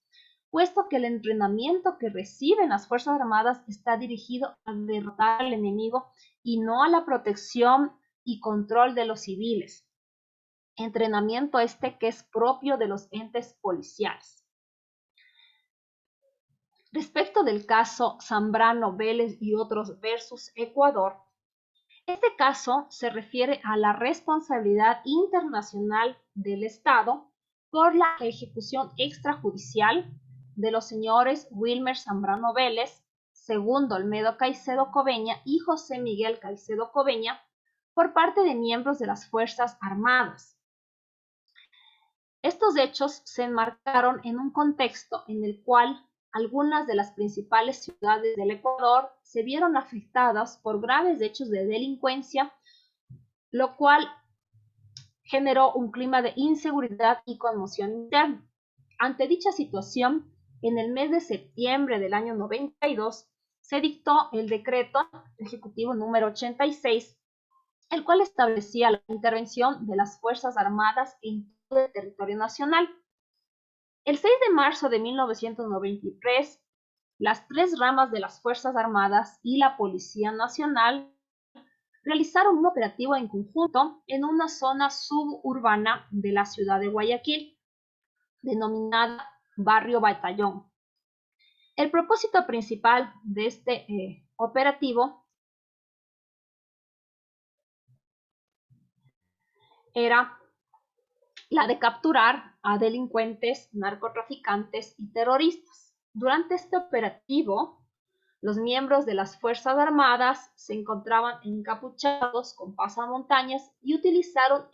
puesto que el entrenamiento que reciben las Fuerzas Armadas está dirigido a derrotar al enemigo y no a la protección y control de los civiles. Entrenamiento este que es propio de los entes policiales. Respecto del caso Zambrano Vélez y otros versus Ecuador, este caso se refiere a la responsabilidad internacional del Estado por la ejecución extrajudicial de los señores Wilmer Zambrano Vélez, Segundo Olmedo Caicedo Cobeña y José Miguel Caicedo Cobeña por parte de miembros de las Fuerzas Armadas. Estos hechos se enmarcaron en un contexto en el cual algunas de las principales ciudades del Ecuador se vieron afectadas por graves hechos de delincuencia, lo cual generó un clima de inseguridad y conmoción interna. Ante dicha situación, en el mes de septiembre del año 92, se dictó el decreto ejecutivo número 86, el cual establecía la intervención de las Fuerzas Armadas en todo el territorio nacional. El 6 de marzo de 1993, las tres ramas de las Fuerzas Armadas y la Policía Nacional realizaron un operativo en conjunto en una zona suburbana de la ciudad de Guayaquil, denominada Barrio Batallón. El propósito principal de este operativo era la de capturar a delincuentes, narcotraficantes y terroristas. Durante este operativo, los miembros de las Fuerzas Armadas se encontraban encapuchados con pasamontañas y utilizaron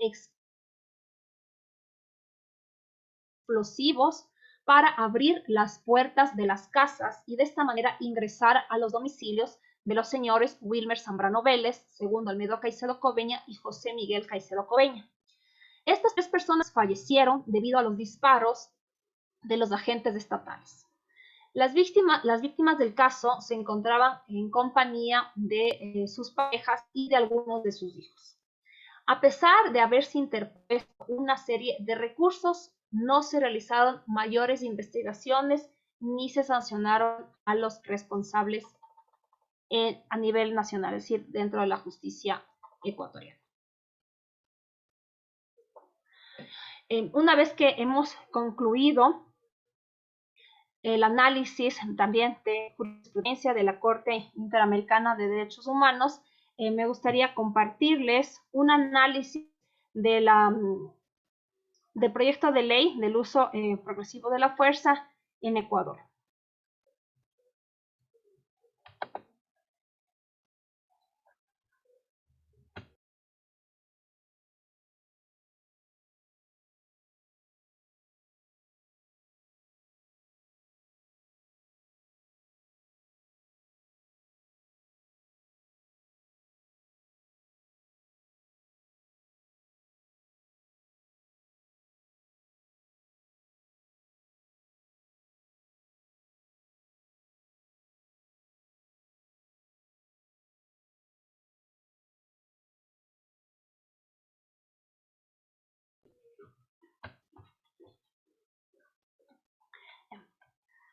explosivos para abrir las puertas de las casas y de esta manera ingresar a los domicilios de los señores Wilmer Zambrano Vélez, Segundo Olmedo Caicedo Cobeña y José Miguel Caicedo Cobeña. Estas tres personas fallecieron debido a los disparos de los agentes estatales. Las víctimas del caso se encontraban en compañía de sus parejas y de algunos de sus hijos. A pesar de haberse interpuesto una serie de recursos, no se realizaron mayores investigaciones ni se sancionaron a los responsables a nivel nacional, es decir, dentro de la justicia ecuatoriana. Una vez que hemos concluido el análisis también de jurisprudencia de la Corte Interamericana de Derechos Humanos, me gustaría compartirles un análisis del proyecto de ley del uso progresivo de la fuerza en Ecuador.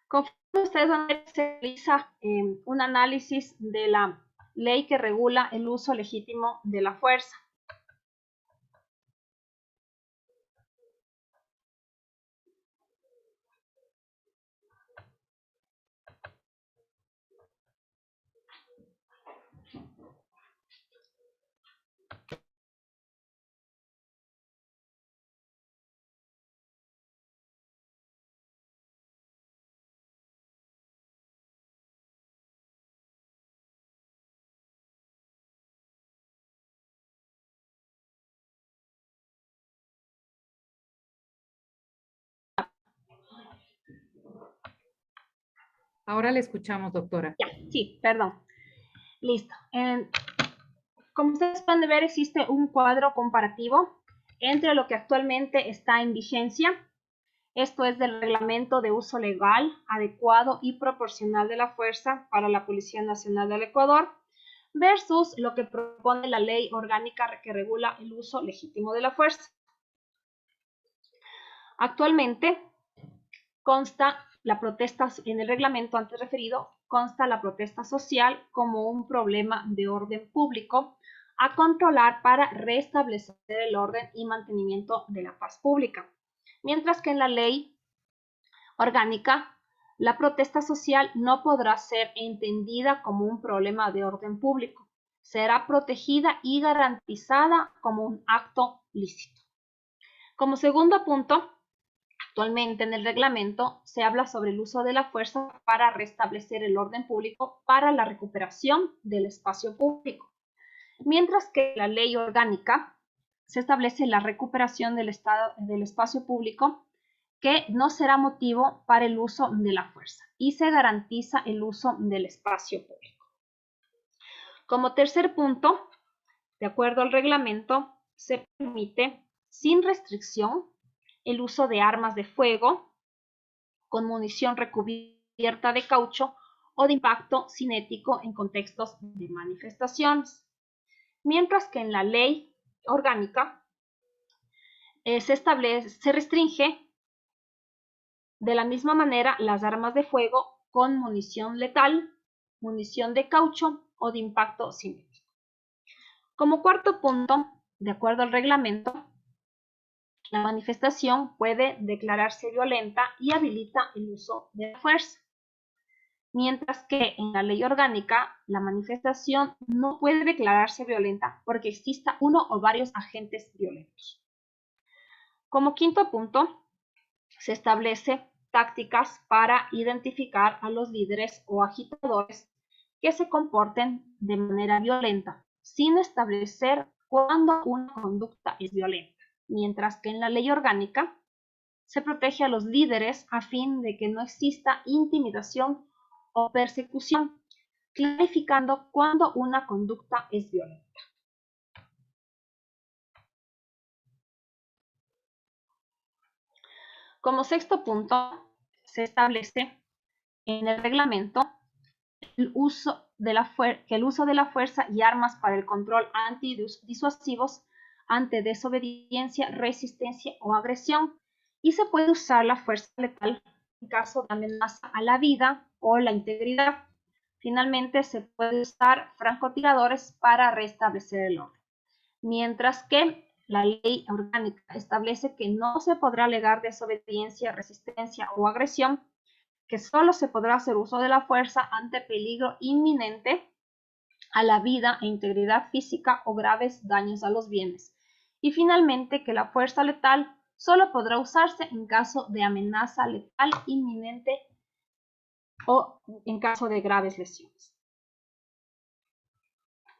Conforme ustedes van a ver, se realiza un análisis de la ley que regula el uso legítimo de la fuerza. Ahora le escuchamos, doctora. Ya, sí, perdón. Listo. Como ustedes pueden ver, existe un cuadro comparativo entre lo que actualmente está en vigencia. Esto es del reglamento de uso legal, adecuado y proporcional de la fuerza para la Policía Nacional del Ecuador, versus lo que propone la ley orgánica que regula el uso legítimo de la fuerza. Actualmente consta la protesta, en el reglamento antes referido, consta la protesta social como un problema de orden público a controlar para restablecer el orden y mantenimiento de la paz pública. Mientras que en la ley orgánica, la protesta social no podrá ser entendida como un problema de orden público. Será protegida y garantizada como un acto lícito. Como segundo punto, actualmente en el reglamento se habla sobre el uso de la fuerza para restablecer el orden público para la recuperación del espacio público, mientras que en la ley orgánica se establece la recuperación del espacio público que no será motivo para el uso de la fuerza y se garantiza el uso del espacio público. Como tercer punto, de acuerdo al reglamento, se permite sin restricción el uso de armas de fuego con munición recubierta de caucho o de impacto cinético en contextos de manifestaciones. Mientras que en la ley orgánica se restringe de la misma manera las armas de fuego con munición letal, munición de caucho o de impacto cinético. Como cuarto punto, de acuerdo al reglamento, la manifestación puede declararse violenta y habilita el uso de la fuerza. Mientras que en la ley orgánica, la manifestación no puede declararse violenta porque exista uno o varios agentes violentos. Como quinto punto, se establece tácticas para identificar a los líderes o agitadores que se comporten de manera violenta, sin establecer cuándo una conducta es violenta, mientras que en la ley orgánica se protege a los líderes a fin de que no exista intimidación o persecución, clarificando cuándo una conducta es violenta. Como sexto punto, se establece en el reglamento que el uso de la fuerza y armas para el control antidisuasivos ante desobediencia, resistencia o agresión, y se puede usar la fuerza letal en caso de amenaza a la vida o la integridad. Finalmente, se puede usar francotiradores para restablecer el orden. Mientras que la ley orgánica establece que no se podrá alegar desobediencia, resistencia o agresión, que solo se podrá hacer uso de la fuerza ante peligro inminente a la vida e integridad física o graves daños a los bienes. Y finalmente, que la fuerza letal solo podrá usarse en caso de amenaza letal inminente o en caso de graves lesiones.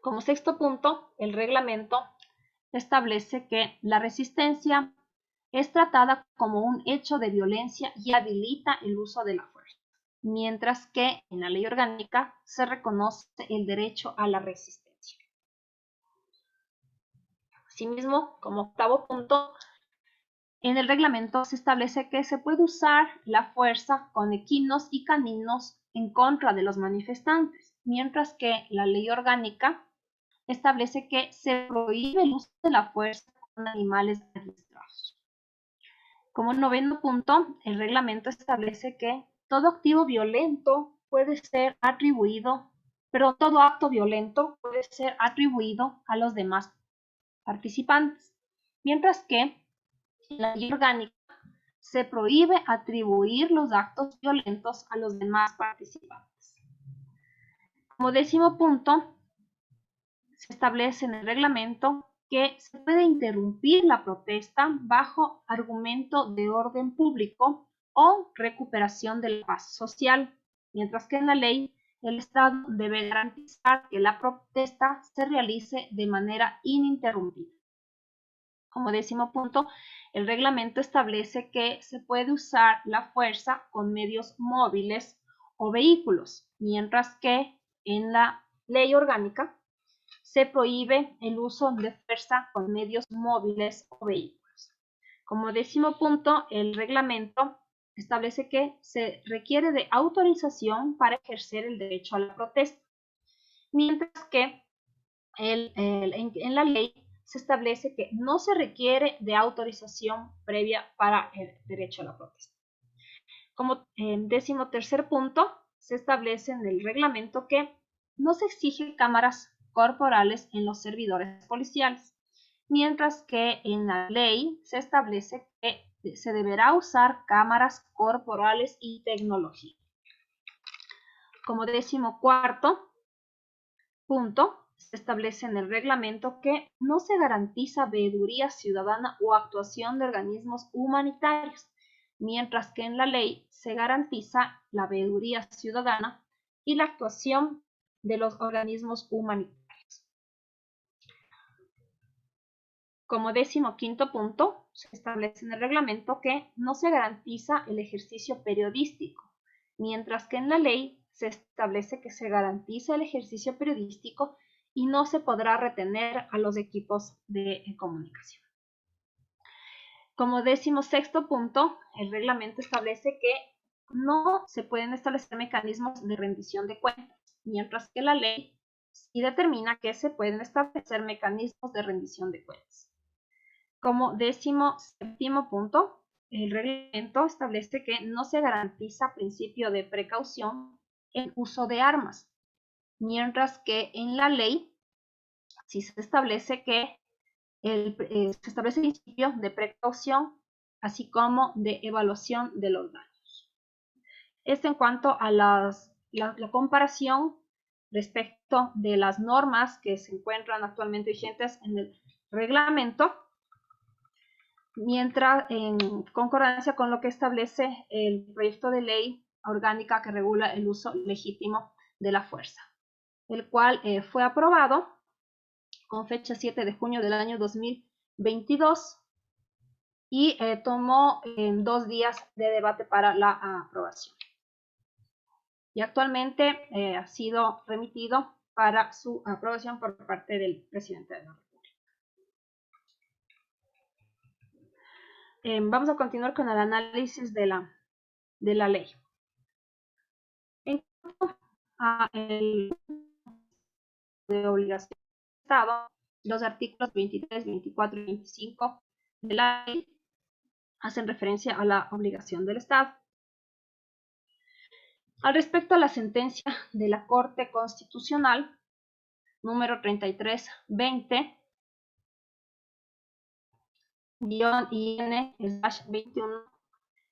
Como sexto punto, el reglamento establece que la resistencia es tratada como un hecho de violencia y habilita el uso de la fuerza, mientras que en la ley orgánica se reconoce el derecho a la resistencia. Asimismo, como octavo punto, en el reglamento se establece que se puede usar la fuerza con equinos y caninos en contra de los manifestantes, mientras que la ley orgánica establece que se prohíbe el uso de la fuerza con animales adiestrados. Como noveno punto, el reglamento establece que todo activo violento puede ser atribuido, pero todo acto violento puede ser atribuido a los demás participantes, mientras que en la ley orgánica se prohíbe atribuir los actos violentos a los demás participantes. Como 10º punto, se establece en el reglamento que se puede interrumpir la protesta bajo argumento de orden público o recuperación de la paz social, mientras que en la ley el Estado debe garantizar que la protesta se realice de manera ininterrumpida. Como 10º punto, el reglamento establece que se puede usar la fuerza con medios móviles o vehículos, mientras que en la ley orgánica se prohíbe el uso de fuerza con medios móviles o vehículos. Como 10º punto, el reglamento establece que se requiere de autorización para ejercer el derecho a la protesta, mientras que en la ley se establece que no se requiere de autorización previa para el derecho a la protesta. Como 13º punto, se establece en el reglamento que no se exigen cámaras corporales en los servidores policiales, mientras que en la ley se establece que se deberá usar cámaras corporales y tecnología. Como 14º punto, se establece en el reglamento que no se garantiza veeduría ciudadana o actuación de organismos humanitarios, mientras que en la ley se garantiza la veeduría ciudadana y la actuación de los organismos humanitarios. Como 15º punto, se establece en el reglamento que no se garantiza el ejercicio periodístico, mientras que en la ley se establece que se garantiza el ejercicio periodístico y no se podrá retener a los equipos de comunicación. Como 16º punto, el reglamento establece que no se pueden establecer mecanismos de rendición de cuentas, mientras que la ley sí determina que se pueden establecer mecanismos de rendición de cuentas. Como 17º punto, el reglamento establece que no se garantiza principio de precaución en uso de armas, mientras que en la ley sí se establece que se establece el principio de precaución, así como de evaluación de los daños. Esto en cuanto a la comparación respecto de las normas que se encuentran actualmente vigentes en el reglamento, mientras en concordancia con lo que establece el proyecto de ley orgánica que regula el uso legítimo de la fuerza, el cual fue aprobado con fecha 7 de junio del año 2022 y tomó 2 días de debate para la aprobación. Y actualmente ha sido remitido para su aprobación por parte del presidente de la República. Vamos a continuar con el análisis de la ley. En cuanto a el de obligación del Estado, los artículos 23, 24 y 25 de la ley hacen referencia a la obligación del Estado. Al respecto a la sentencia de la Corte Constitucional número 3320-IN/21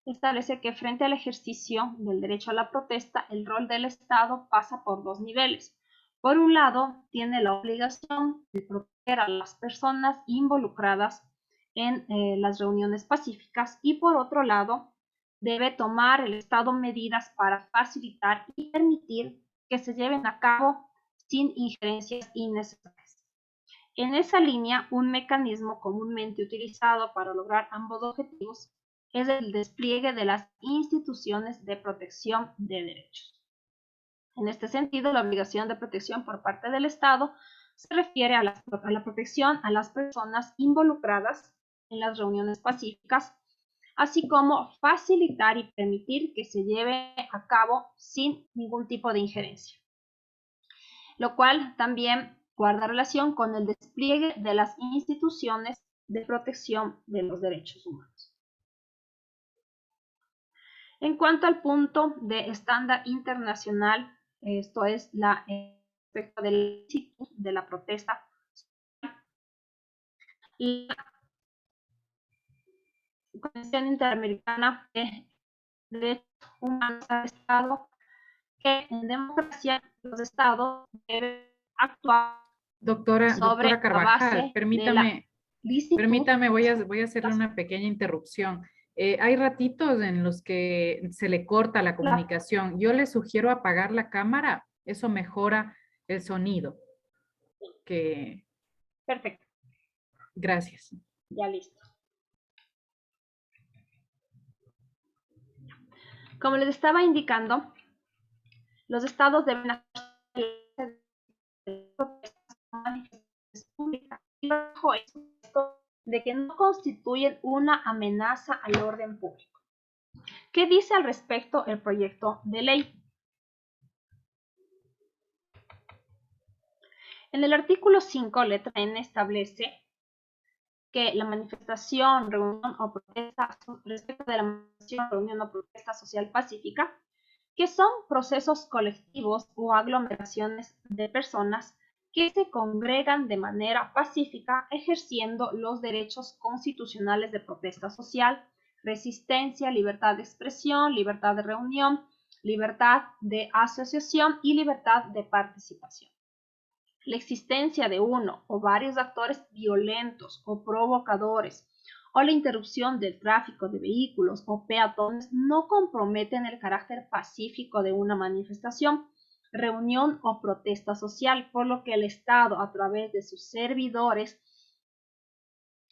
establece que frente al ejercicio del derecho a la protesta, el rol del Estado pasa por 2 niveles. Por un lado, tiene la obligación de proteger a las personas involucradas en las reuniones pacíficas y por otro lado, debe tomar el Estado medidas para facilitar y permitir que se lleven a cabo sin injerencias innecesarias. En esa línea, un mecanismo comúnmente utilizado para lograr ambos objetivos es el despliegue de las instituciones de protección de derechos. En este sentido, la obligación de protección por parte del Estado se refiere a la protección a las personas involucradas en las reuniones pacíficas, así como facilitar y permitir que se lleve a cabo sin ningún tipo de injerencia, lo cual también guarda relación con el despliegue de las instituciones de protección de los derechos humanos. En cuanto al punto de estándar internacional, esto es la respecto del sitio de la protesta, la Convención Interamericana de Derechos Humanos ha estado que en democracia los estados deben actuar Doctora sobre la Carvajal, base de la licitud. permítame, voy a hacerle una pequeña interrupción. Hay ratitos en los que se le corta la comunicación. Yo le sugiero apagar la cámara, eso mejora el sonido. Perfecto. Gracias. Ya listo. Como les estaba indicando, los estados deben hacer públicas y bajo esto de que no constituyen una amenaza al orden público. ¿Qué dice al respecto el proyecto de ley? En el artículo 5, letra N, establece que la manifestación, reunión o protesta respecto de la manifestación, reunión o protesta social pacífica, que son procesos colectivos o aglomeraciones de personas que se congregan de manera pacífica ejerciendo los derechos constitucionales de protesta social, resistencia, libertad de expresión, libertad de reunión, libertad de asociación y libertad de participación. La existencia de uno o varios actores violentos o provocadores o la interrupción del tráfico de vehículos o peatones no comprometen el carácter pacífico de una manifestación, reunión o protesta social, por lo que el Estado, a través de sus servidores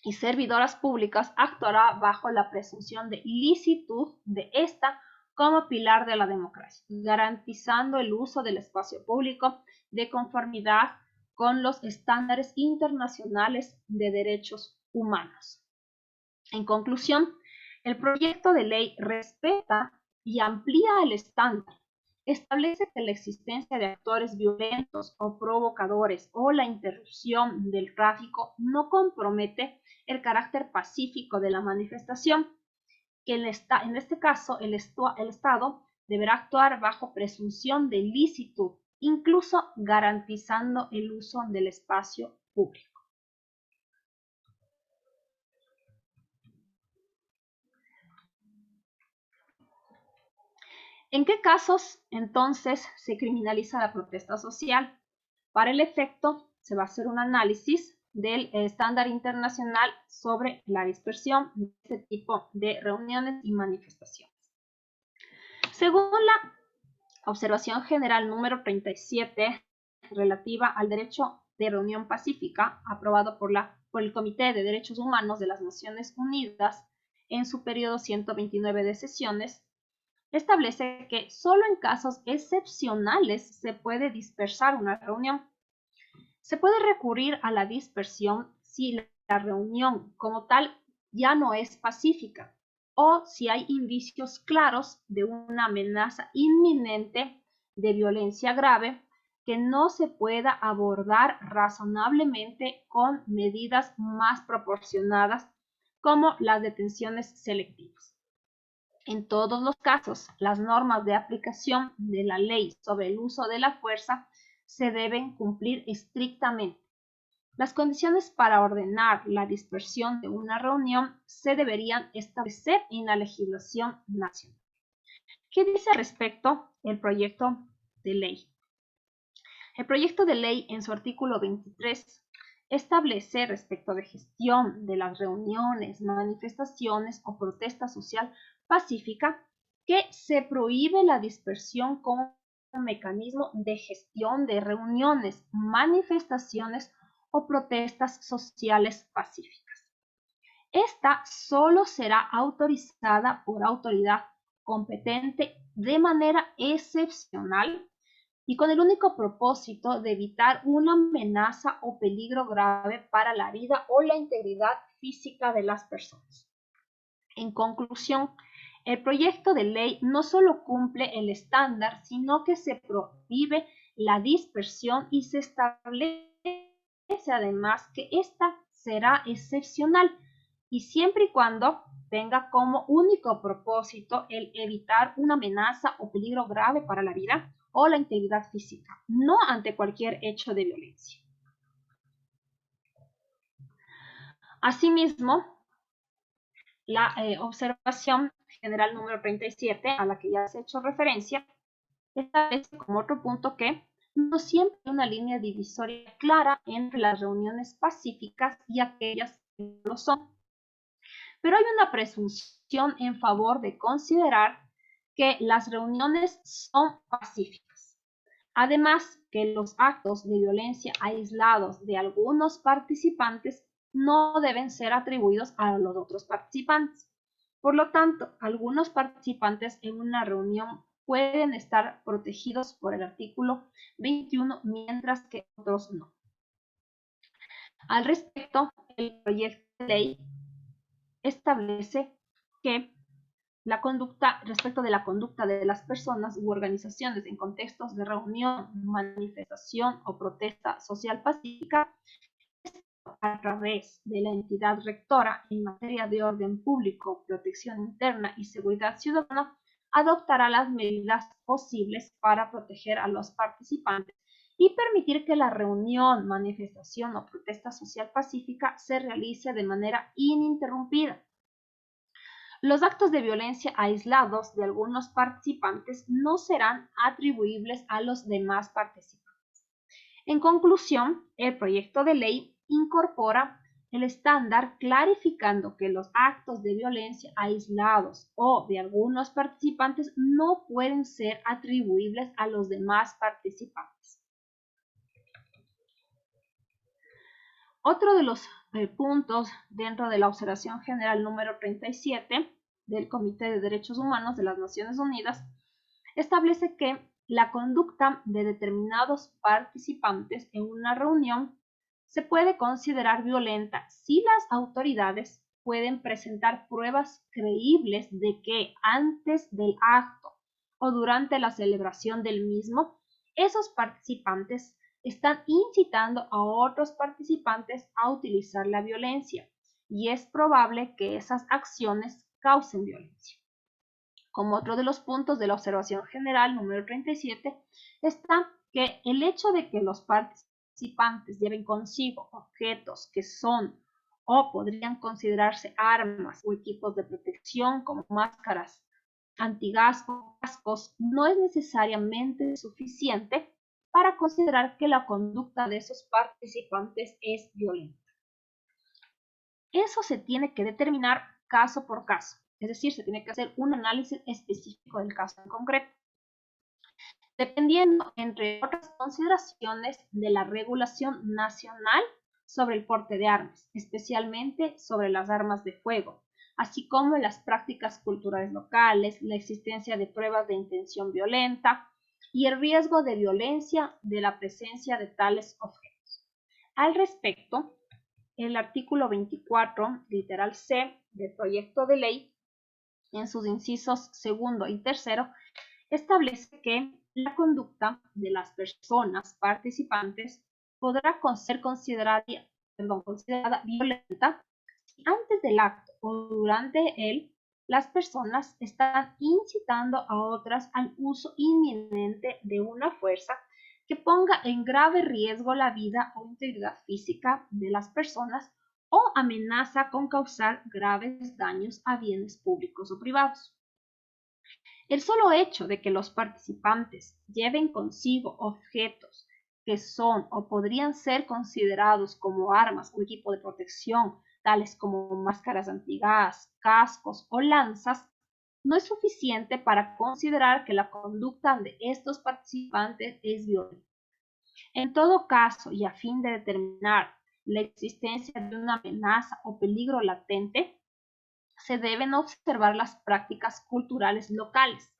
y servidoras públicas, actuará bajo la presunción de licitud de esta como pilar de la democracia, garantizando el uso del espacio público de conformidad con los estándares internacionales de derechos humanos. En conclusión, el proyecto de ley respeta y amplía el estándar. Establece que la existencia de actores violentos o provocadores o la interrupción del tráfico no compromete el carácter pacífico de la manifestación, que en este caso el Estado deberá actuar bajo presunción de licitud, incluso garantizando el uso del espacio público. ¿En qué casos entonces se criminaliza la protesta social? Para el efecto, se va a hacer un análisis del estándar internacional sobre la dispersión de este tipo de reuniones y manifestaciones. Según la observación general número 37, relativa al derecho de reunión pacífica, aprobado por el Comité de Derechos Humanos de las Naciones Unidas en su periodo 129 de sesiones, establece que solo en casos excepcionales se puede dispersar una reunión. Se puede recurrir a la dispersión si la reunión como tal ya no es pacífica o si hay indicios claros de una amenaza inminente de violencia grave que no se pueda abordar razonablemente con medidas más proporcionadas como las detenciones selectivas. En todos los casos, las normas de aplicación de la ley sobre el uso de la fuerza se deben cumplir estrictamente. Las condiciones para ordenar la dispersión de una reunión se deberían establecer en la legislación nacional. ¿Qué dice al respecto el proyecto de ley? El proyecto de ley en su artículo 23 establece respecto de gestión de las reuniones, manifestaciones o protesta social pacífica que se prohíbe la dispersión como un mecanismo de gestión de reuniones, manifestaciones o protestas sociales pacíficas. Esta solo será autorizada por autoridad competente de manera excepcional y con el único propósito de evitar una amenaza o peligro grave para la vida o la integridad física de las personas. En conclusión, el proyecto de ley no solo cumple el estándar, sino que se prohíbe la dispersión y se establece además que esta será excepcional y siempre y cuando tenga como único propósito el evitar una amenaza o peligro grave para la vida o la integridad física, no ante cualquier hecho de violencia. Asimismo, la observación general número 37, a la que ya se ha hecho referencia, establece como otro punto que no siempre hay una línea divisoria clara entre las reuniones pacíficas y aquellas que no lo son. Pero hay una presunción en favor de considerar que las reuniones son pacíficas. Además, que los actos de violencia aislados de algunos participantes no deben ser atribuidos a los otros participantes. Por lo tanto, algunos participantes en una reunión pueden estar protegidos por el artículo 21, mientras que otros no. Al respecto, el proyecto de ley establece que respecto de la conducta de las personas u organizaciones en contextos de reunión, manifestación o protesta social pacífica, a través de la entidad rectora en materia de orden público, protección interna y seguridad ciudadana, adoptará las medidas posibles para proteger a los participantes y permitir que la reunión, manifestación o protesta social pacífica se realice de manera ininterrumpida. Los actos de violencia aislados de algunos participantes no serán atribuibles a los demás participantes. En conclusión, el proyecto de ley incorpora el estándar clarificando que los actos de violencia aislados o de algunos participantes no pueden ser atribuibles a los demás participantes. Otro de los puntos dentro de la observación general número 37 del Comité de Derechos Humanos de las Naciones Unidas establece que la conducta de determinados participantes en una reunión se puede considerar violenta si las autoridades pueden presentar pruebas creíbles de que antes del acto o durante la celebración del mismo, esos participantes están incitando a otros participantes a utilizar la violencia y es probable que esas acciones causen violencia. Como otro de los puntos de la observación general número 37 está que el hecho de que los participantes lleven consigo objetos que son o podrían considerarse armas o equipos de protección como máscaras antigas o cascos no es necesariamente suficiente para considerar que la conducta de esos participantes es violenta. Eso se tiene que determinar caso por caso, es decir, se tiene que hacer un análisis específico del caso en concreto, dependiendo, entre otras consideraciones, de la regulación nacional sobre el porte de armas, especialmente sobre las armas de fuego, así como las prácticas culturales locales, la existencia de pruebas de intención violenta y el riesgo de violencia de la presencia de tales objetos. Al respecto, el artículo 24, literal C, del proyecto de ley, en sus incisos segundo y tercero, establece que la conducta de las personas participantes podrá ser considerada violenta si antes del acto o durante él las personas están incitando a otras al uso inminente de una fuerza que ponga en grave riesgo la vida o integridad física de las personas o amenaza con causar graves daños a bienes públicos o privados. El solo hecho de que los participantes lleven consigo objetos que son o podrían ser considerados como armas o equipo de protección, tales como máscaras antigas, cascos o lanzas, no es suficiente para considerar que la conducta de estos participantes es violenta. En todo caso, y a fin de determinar la existencia de una amenaza o peligro latente, se deben observar las prácticas culturales locales,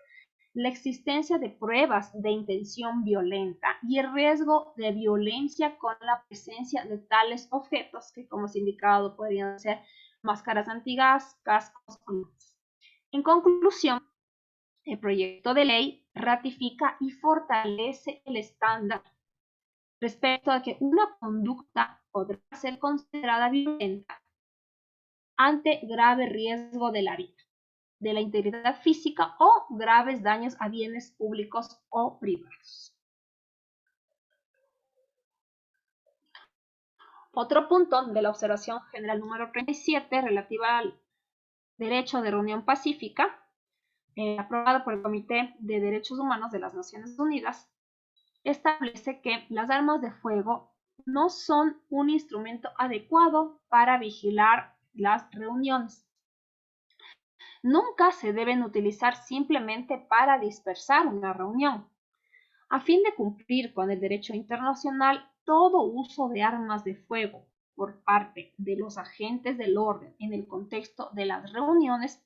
la existencia de pruebas de intención violenta y el riesgo de violencia con la presencia de tales objetos que, como se ha indicado, podrían ser máscaras antigas, cascos o lanzas. En conclusión, el proyecto de ley ratifica y fortalece el estándar respecto a que una conducta podrá ser considerada violenta ante grave riesgo de la vida, de la integridad física o graves daños a bienes públicos o privados. Otro punto de la observación general número 37, relativa al derecho de reunión pacífica, aprobado por el Comité de Derechos Humanos de las Naciones Unidas, establece que las armas de fuego no son un instrumento adecuado para vigilar las reuniones. Nunca se deben utilizar simplemente para dispersar una reunión. A fin de cumplir con el derecho internacional, todo uso de armas de fuego por parte de los agentes del orden en el contexto de las reuniones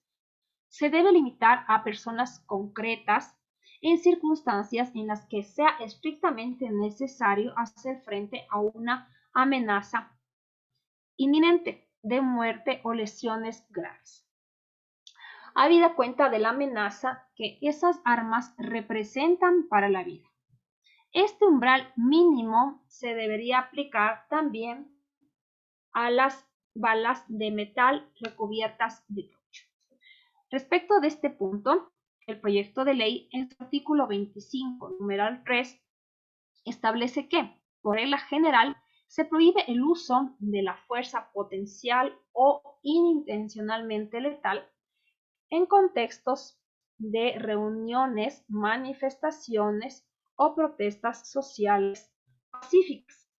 se debe limitar a personas concretas en circunstancias en las que sea estrictamente necesario hacer frente a una amenaza inminente de muerte o lesiones graves. Habida cuenta de la amenaza que esas armas representan para la vida. Este umbral mínimo se debería aplicar también a las balas de metal recubiertas de caucho. Respecto de este punto, el proyecto de ley en su artículo 25, numeral 3, establece que, por regla general, se prohíbe el uso de la fuerza potencial o inintencionalmente letal en contextos de reuniones, manifestaciones o protestas sociales pacíficas.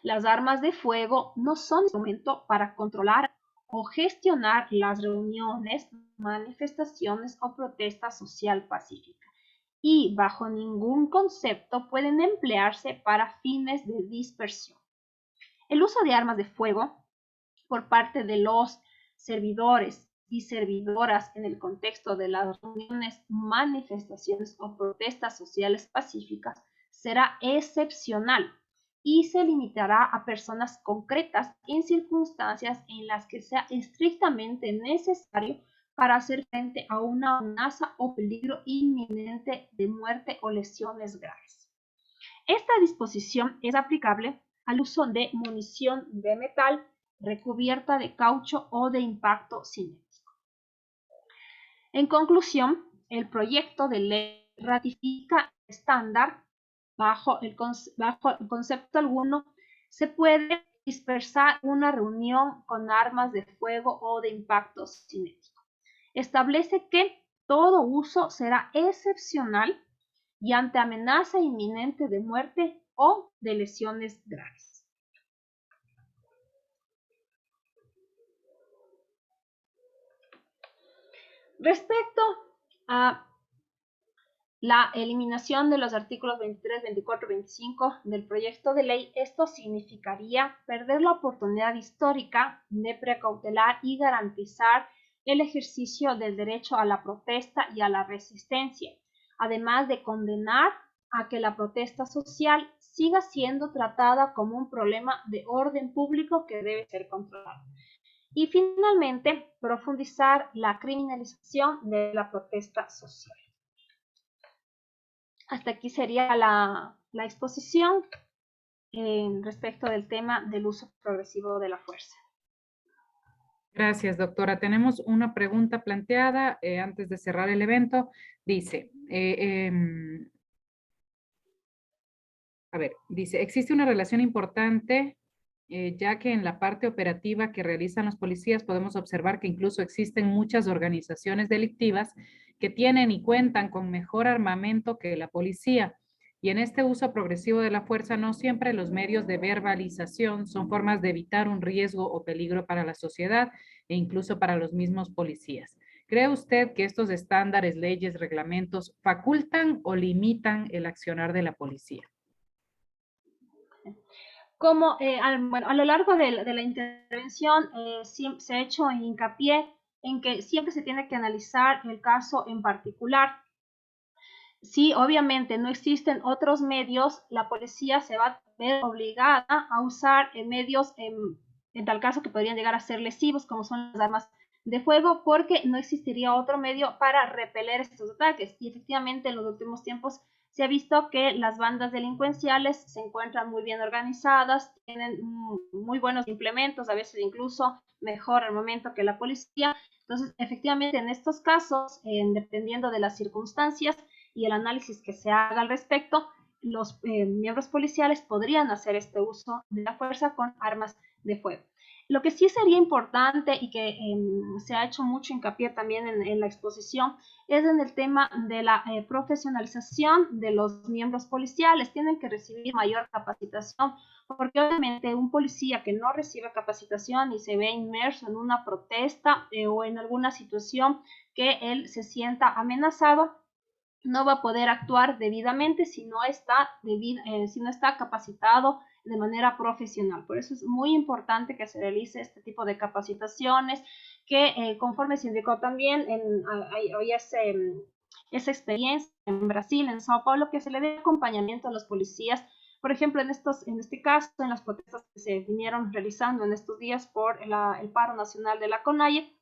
Las armas de fuego no son instrumento para controlar o gestionar las reuniones, manifestaciones o protestas social pacífica y bajo ningún concepto pueden emplearse para fines de dispersión. El uso de armas de fuego por parte de los servidores y servidoras en el contexto de las reuniones, manifestaciones o protestas sociales pacíficas será excepcional y se limitará a personas concretas en circunstancias en las que sea estrictamente necesario para hacer frente a una amenaza o peligro inminente de muerte o lesiones graves. Esta disposición es aplicable al uso de munición de metal recubierta de caucho o de impacto cinético. En conclusión, el proyecto de ley ratifica el estándar bajo el concepto alguno se puede dispersar una reunión con armas de fuego o de impacto cinético. Establece que todo uso será excepcional y ante amenaza inminente de muerte o de lesiones graves. Respecto a la eliminación de los artículos 23, 24 y 25 del proyecto de ley, esto significaría perder la oportunidad histórica de precautelar y garantizar el ejercicio del derecho a la protesta y a la resistencia, además de condenar a que la protesta social siga siendo tratada como un problema de orden público que debe ser controlado. Y finalmente, profundizar la criminalización de la protesta social. Hasta aquí sería la exposición respecto del tema del uso progresivo de la fuerza. Gracias, doctora. Tenemos una pregunta planteada antes de cerrar el evento. Dice, dice, existe una relación importante ya que en la parte operativa que realizan los policías podemos observar que incluso existen muchas organizaciones delictivas que tienen y cuentan con mejor armamento que la policía. Y en este uso progresivo de la fuerza, no siempre los medios de verbalización son formas de evitar un riesgo o peligro para la sociedad e incluso para los mismos policías. ¿Cree usted que estos estándares, leyes, reglamentos facultan o limitan el accionar de la policía? Como a lo largo de la intervención se ha hecho hincapié en que siempre se tiene que analizar el caso en particular. Si obviamente no existen otros medios, la policía se va a ver obligada a usar medios en tal caso que podrían llegar a ser lesivos, como son las armas de fuego, porque no existiría otro medio para repeler estos ataques. Y efectivamente en los últimos tiempos se ha visto que las bandas delincuenciales se encuentran muy bien organizadas, tienen muy buenos implementos, a veces incluso mejor al momento que la policía. Entonces, efectivamente, en estos casos, dependiendo de las circunstancias y el análisis que se haga al respecto, los miembros policiales podrían hacer este uso de la fuerza con armas de fuego. Lo que sí sería importante y que se ha hecho mucho hincapié también en la exposición es en el tema de la profesionalización de los miembros policiales. Tienen que recibir mayor capacitación, porque obviamente un policía que no recibe capacitación y se ve inmerso en una protesta o en alguna situación que él se sienta amenazado, no va a poder actuar debidamente si no está capacitado de manera profesional. Por eso es muy importante que se realice este tipo de capacitaciones, que conforme se indicó también, hay esa experiencia en Brasil, en Sao Paulo, que se le dé acompañamiento a los policías. Por ejemplo, en este caso, en las protestas que se vinieron realizando en estos días por el paro nacional de la CONAIE,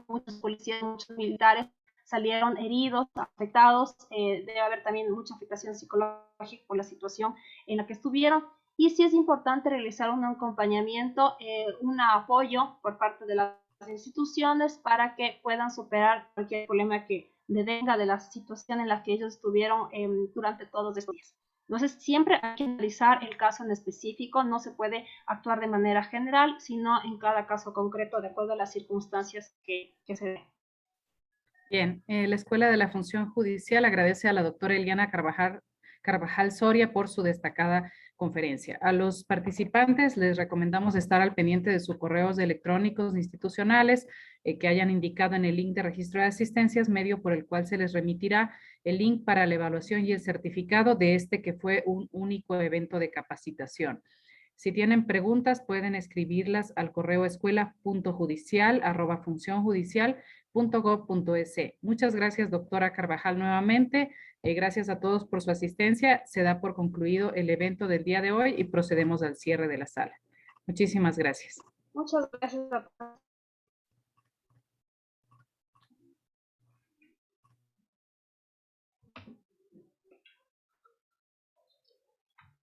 muchos policías, muchos militares salieron heridos, afectados, debe haber también mucha afectación psicológica por la situación en la que estuvieron, y sí es importante realizar un acompañamiento, un apoyo por parte de las instituciones para que puedan superar cualquier problema que devenga de la situación en la que ellos estuvieron durante todos estos días. Entonces, siempre hay que analizar el caso en específico, no se puede actuar de manera general, sino en cada caso concreto, de acuerdo a las circunstancias que se den. Bien, la Escuela de la Función Judicial agradece a la doctora Eliana Carvajal Soria por su destacada conferencia. A los participantes les recomendamos estar al pendiente de sus correos electrónicos institucionales que hayan indicado en el link de registro de asistencias, medio por el cual se les remitirá el link para la evaluación y el certificado de este que fue un único evento de capacitación. Si tienen preguntas, pueden escribirlas al correo escuela.judicial@funcionjudicial.gov.es. Muchas gracias, doctora Carvajal, nuevamente. Gracias a todos por su asistencia. Se da por concluido el evento del día de hoy y procedemos al cierre de la sala. Muchísimas gracias. Muchas gracias a todos.